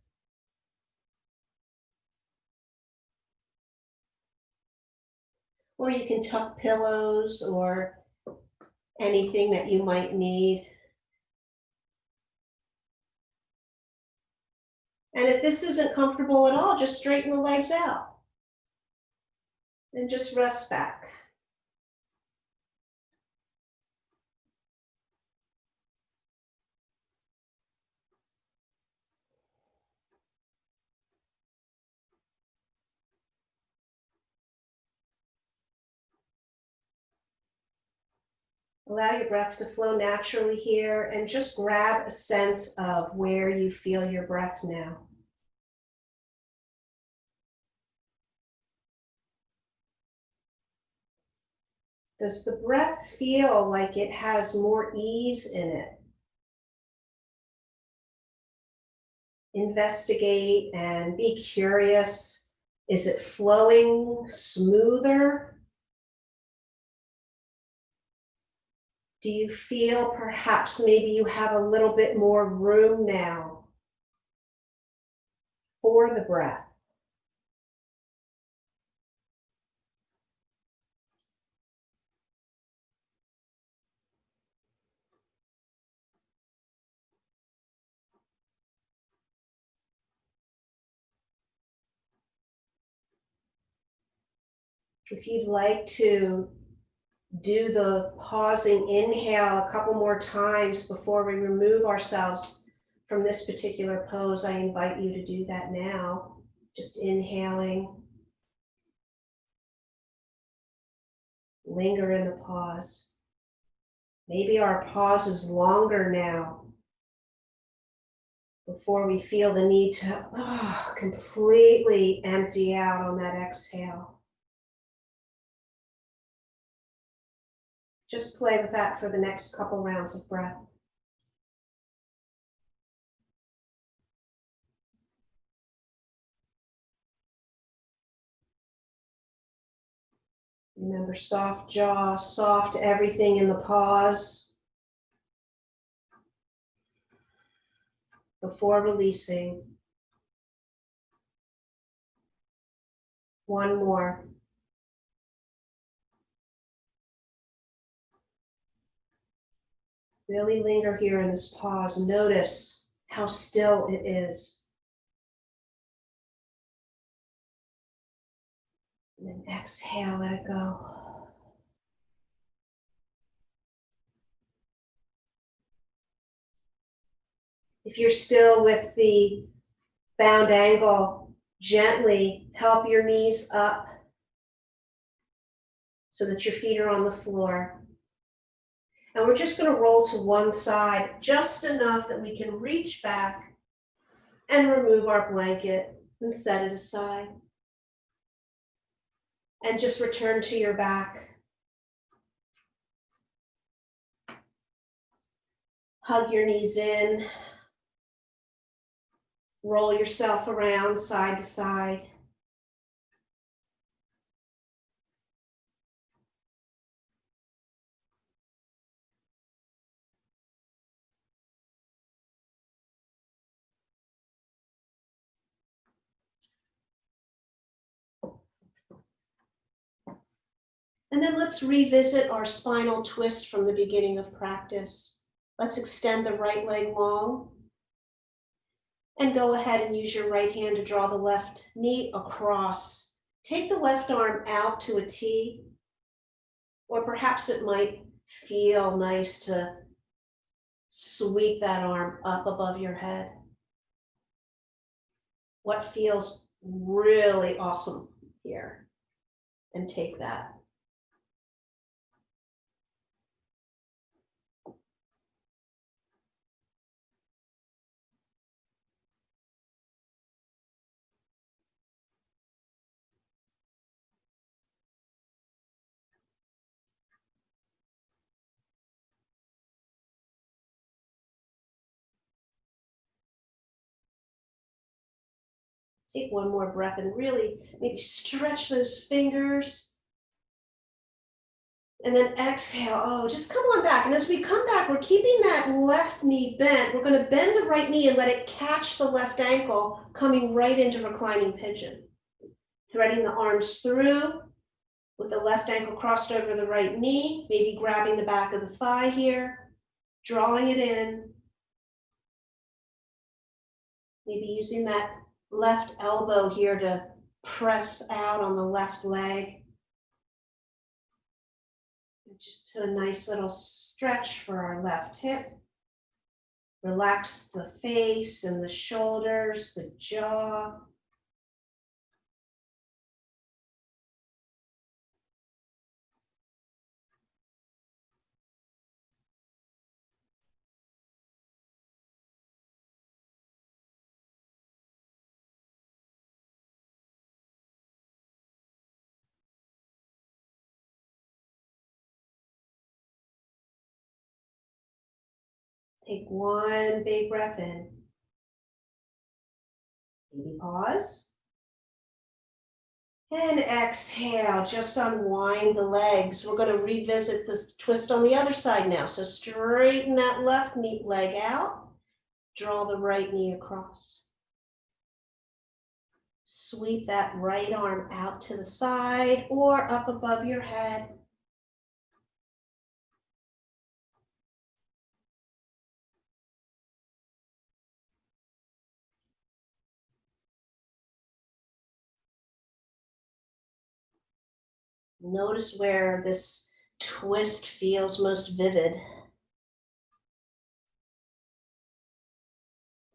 Or you can tuck pillows or anything that you might need. And if this isn't comfortable at all, just straighten the legs out and just rest back. Allow your breath to flow naturally here and just grab a sense of where you feel your breath now. Does the breath feel like it has more ease in it? Investigate and be curious. Is it flowing smoother? Do you feel perhaps maybe you have a little bit more room now for the breath? If you'd like to do the pausing inhale a couple more times before we remove ourselves from this particular pose, I invite you to do that now. Just inhaling. Linger in the pause. Maybe our pause is longer now before we feel the need to completely empty out on that exhale. Just play with that for the next couple rounds of breath. Remember, soft jaw, soft everything in the pause before releasing. One more. Really linger here in this pause. Notice how still it is. And then exhale, let it go. If you're still with the bound angle, gently help your knees up so that your feet are on the floor. And we're just going to roll to one side just enough that we can reach back and remove our blanket and set it aside. And just return to your back. Hug your knees in. Roll yourself around side to side. And then let's revisit our spinal twist from the beginning of practice. Let's extend the right leg long. And go ahead and use your right hand to draw the left knee across. Take the left arm out to a T, or perhaps it might feel nice to sweep that arm up above your head. What feels really awesome here? And take that. Take one more breath and really maybe stretch those fingers. And then exhale, oh, just come on back. And as we come back, we're keeping that left knee bent. We're gonna bend the right knee and let it catch the left ankle, coming right into reclining pigeon. Threading the arms through with the left ankle crossed over the right knee, maybe grabbing the back of the thigh here, drawing it in. Maybe using that left elbow here to press out on the left leg. And just do a nice little stretch for our left hip. Relax the face and the shoulders, the jaw. Take one big breath in. Maybe pause. And exhale, just unwind the legs. We're going to revisit this twist on the other side now. So straighten that left knee leg out. Draw the right knee across. Sweep that right arm out to the side or up above your head. Notice where this twist feels most vivid.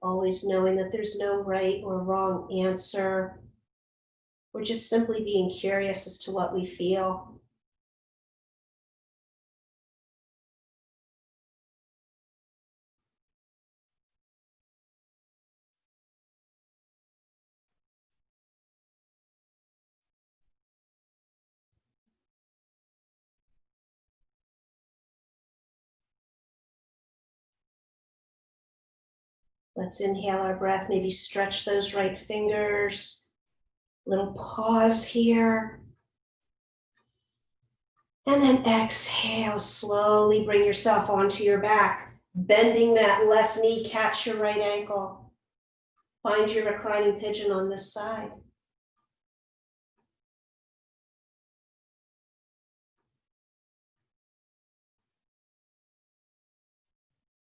Always knowing that there's no right or wrong answer. We're just simply being curious as to what we feel. Let's inhale our breath, maybe stretch those right fingers. Little pause here. And then exhale, slowly bring yourself onto your back. Bending that left knee, catch your right ankle. Find your reclining pigeon on this side.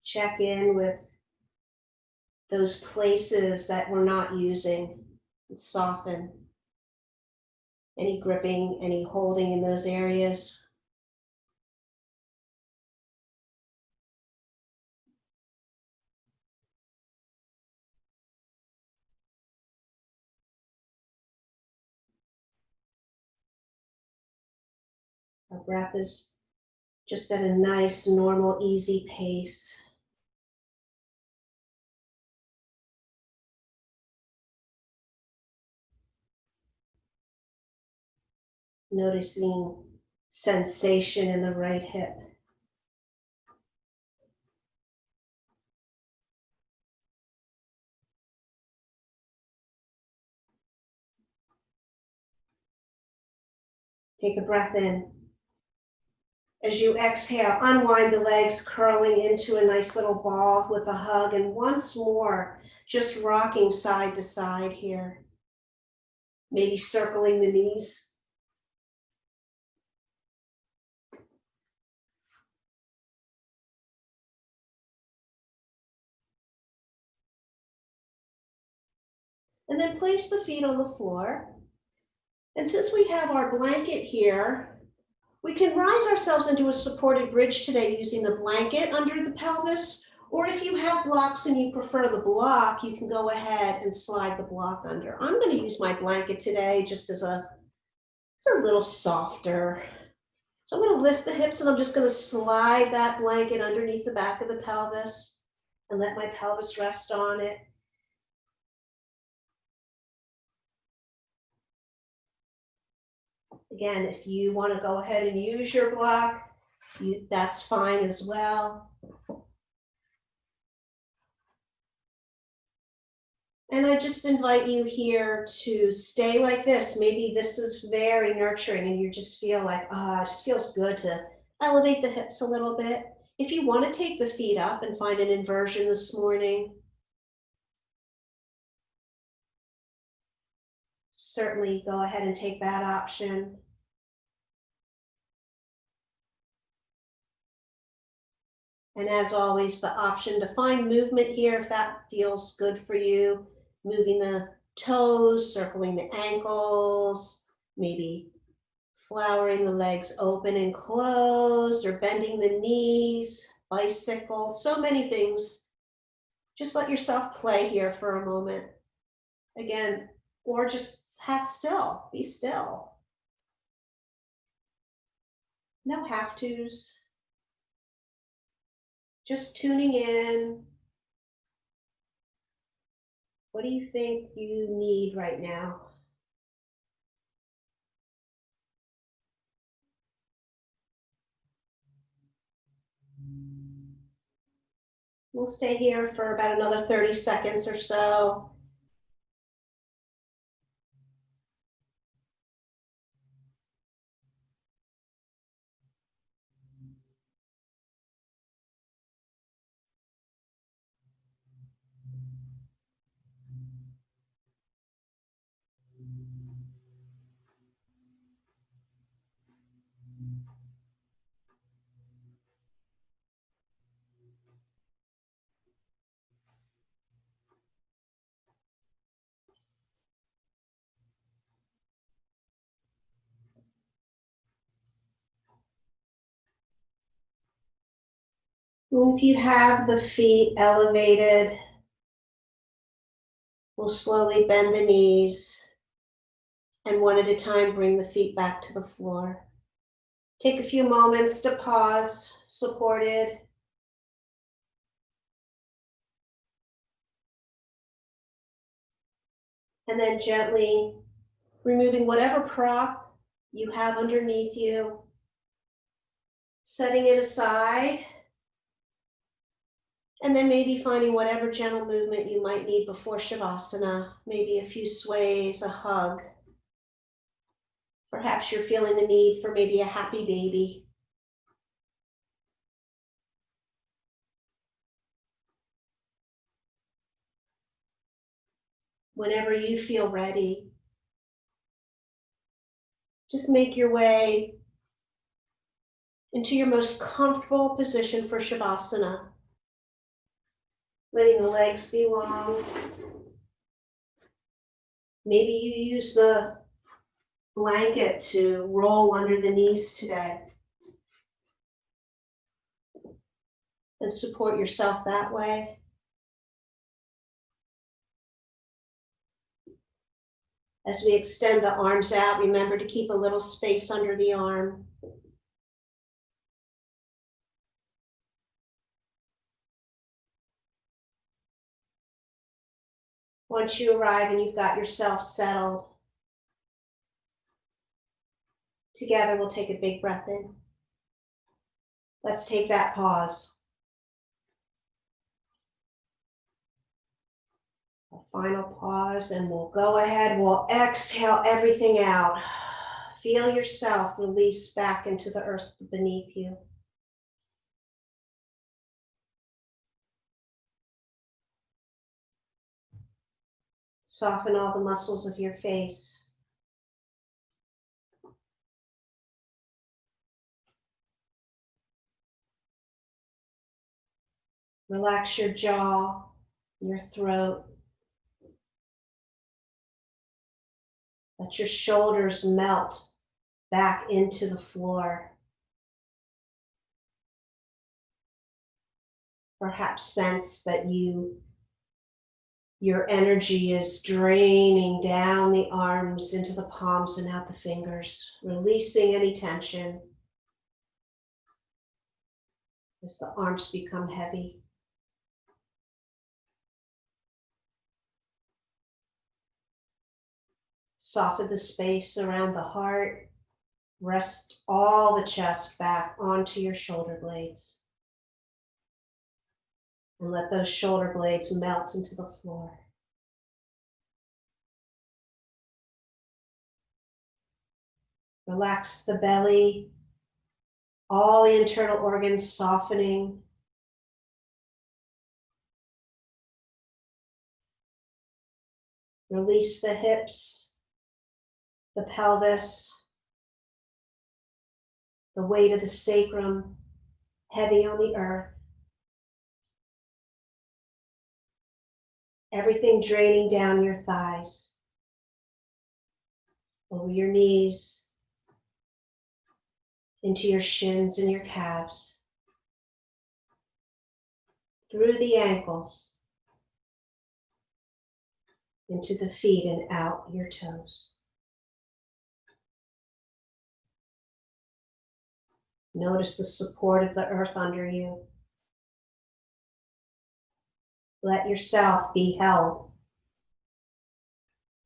Check in with those places that we're not using and soften. Any gripping, any holding in those areas. Our breath is just at a nice, normal, easy pace. Noticing sensation in the right hip. Take a breath in. As you exhale, unwind the legs, curling into a nice little ball with a hug. And once more, just rocking side to side here. Maybe circling the knees. And then place the feet on the floor. And since we have our blanket here, we can rise ourselves into a supported bridge today using the blanket under the pelvis. Or if you have blocks and you prefer the block, you can go ahead and slide the block under. I'm going to use my blanket today just as it's a little softer. So I'm going to lift the hips and I'm just going to slide that blanket underneath the back of the pelvis and let my pelvis rest on it. Again, if you want to go ahead and use your block, that's fine as well. And I just invite you here to stay like this. Maybe this is very nurturing and you just feel like, it just feels good to elevate the hips a little bit. If you want to take the feet up and find an inversion this morning, certainly go ahead and take that option. And as always, the option to find movement here if that feels good for you. Moving the toes, circling the ankles, maybe flowering the legs open and closed, or bending the knees, bicycle, so many things. Just let yourself play here for a moment. Again, or just have still, be still. No have tos. Just tuning in. What do you think you need right now? We'll stay here for about another 30 seconds or so. If you have the feet elevated, we'll slowly bend the knees and one at a time bring the feet back to the floor. Take a few moments to pause, supported. And then gently removing whatever prop you have underneath you, setting it aside. And then maybe finding whatever gentle movement you might need before Shavasana, maybe a few sways, a hug. Perhaps you're feeling the need for maybe a happy baby. Whenever you feel ready, just make your way into your most comfortable position for Shavasana. Letting the legs be long. Maybe you use the blanket to roll under the knees today and support yourself that way. As we extend the arms out, remember to keep a little space under the arm. Once you arrive and you've got yourself settled, together we'll take a big breath in. Let's take that pause. A final pause, and we'll go ahead, we'll exhale everything out. Feel yourself release back into the earth beneath you. Soften all the muscles of your face. Relax your jaw, your throat. Let your shoulders melt back into the floor. Perhaps sense that your energy is draining down the arms into the palms and out the fingers, releasing any tension as the arms become heavy. Soften the space around the heart. Rest all the chest back onto your shoulder blades. And let those shoulder blades melt into the floor. Relax the belly, all the internal organs softening. Release the hips, the pelvis, the weight of the sacrum, heavy on the earth. Everything draining down your thighs, over your knees, into your shins and your calves, through the ankles, into the feet and out your toes. Notice the support of the earth under you. Let yourself be held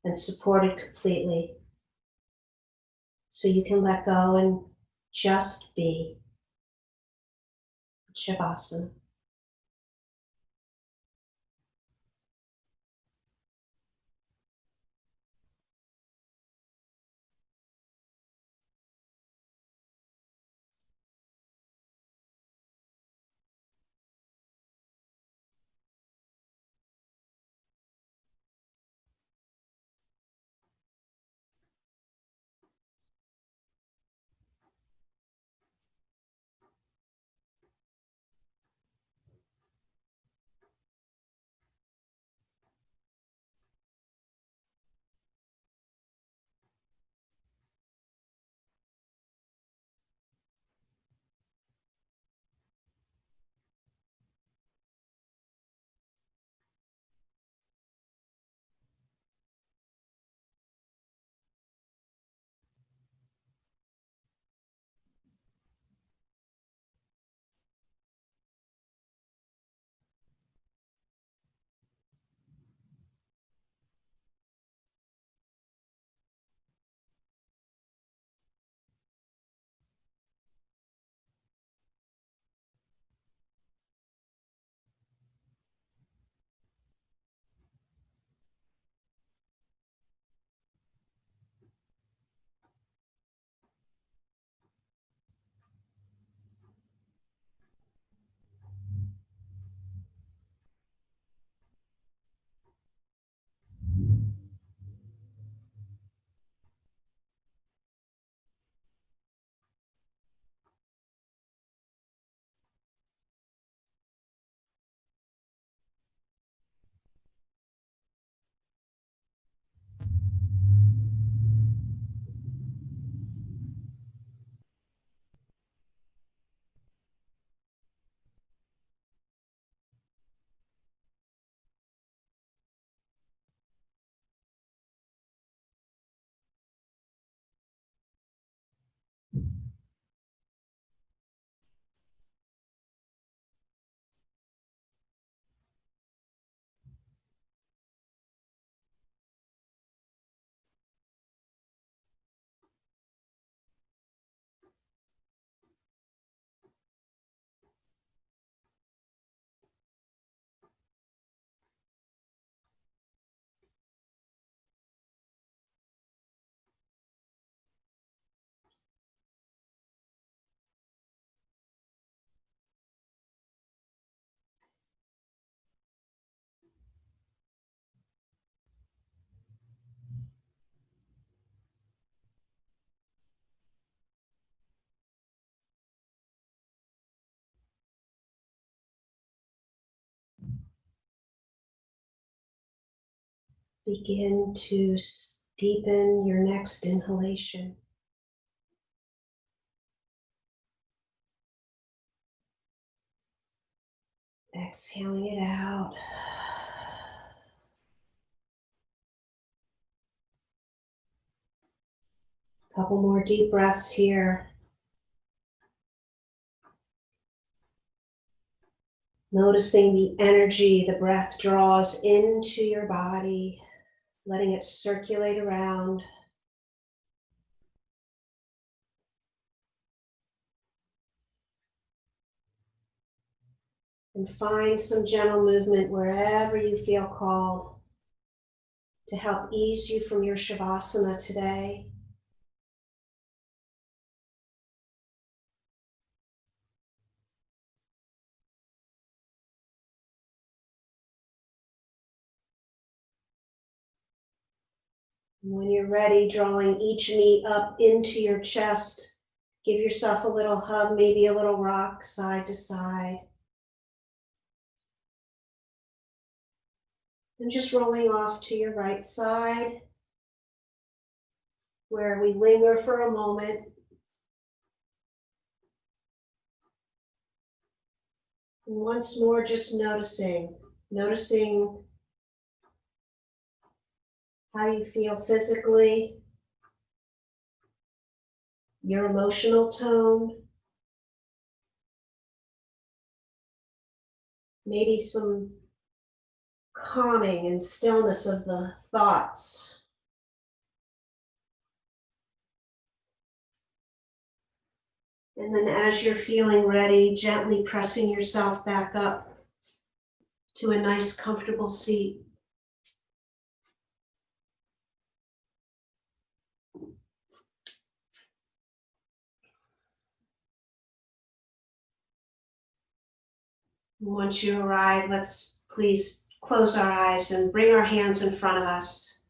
and supported completely so you can let go and just be. Shavasana. Begin to Deepen your next inhalation. Exhaling it out. Couple more deep breaths here. Noticing the energy the breath draws into your body, letting it circulate around. And find some gentle movement wherever you feel called to help ease you from your Shavasana today. And when you're ready, drawing each knee up into your chest, give yourself a little hug, maybe a little rock side to side. And just rolling off to your right side, where we linger for a moment. And once more, just noticing how you feel physically, your emotional tone, maybe some calming and stillness of the thoughts. And then as you're feeling ready, gently pressing yourself back up to a nice, comfortable seat. Once you arrive, let's please close our eyes and bring our hands in front of us,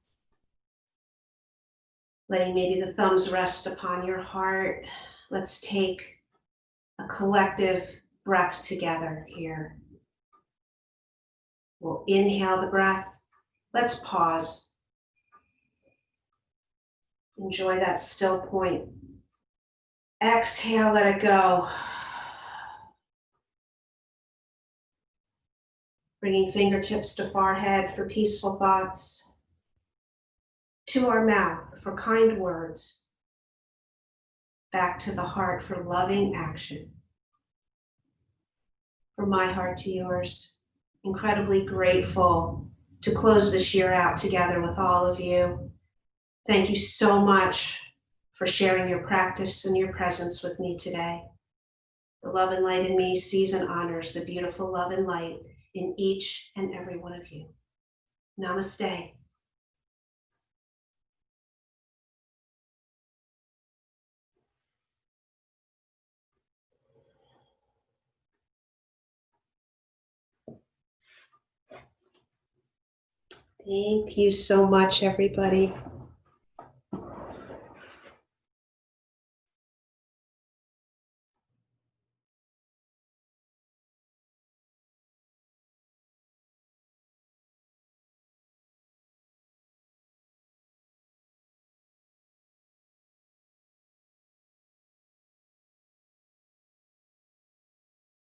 letting maybe the thumbs rest upon your heart. Let's take a collective breath together here. We'll inhale the breath. Let's pause. Enjoy that still point. Exhale, let it go. Bringing fingertips to forehead for peaceful thoughts, to our mouth for kind words, back to the heart for loving action. From my heart to yours, incredibly grateful to close this year out together with all of you. Thank you so much for sharing your practice and your presence with me today. The love and light in me sees and honors the beautiful love and light in each and every one of you. Namaste. Thank you so much, everybody.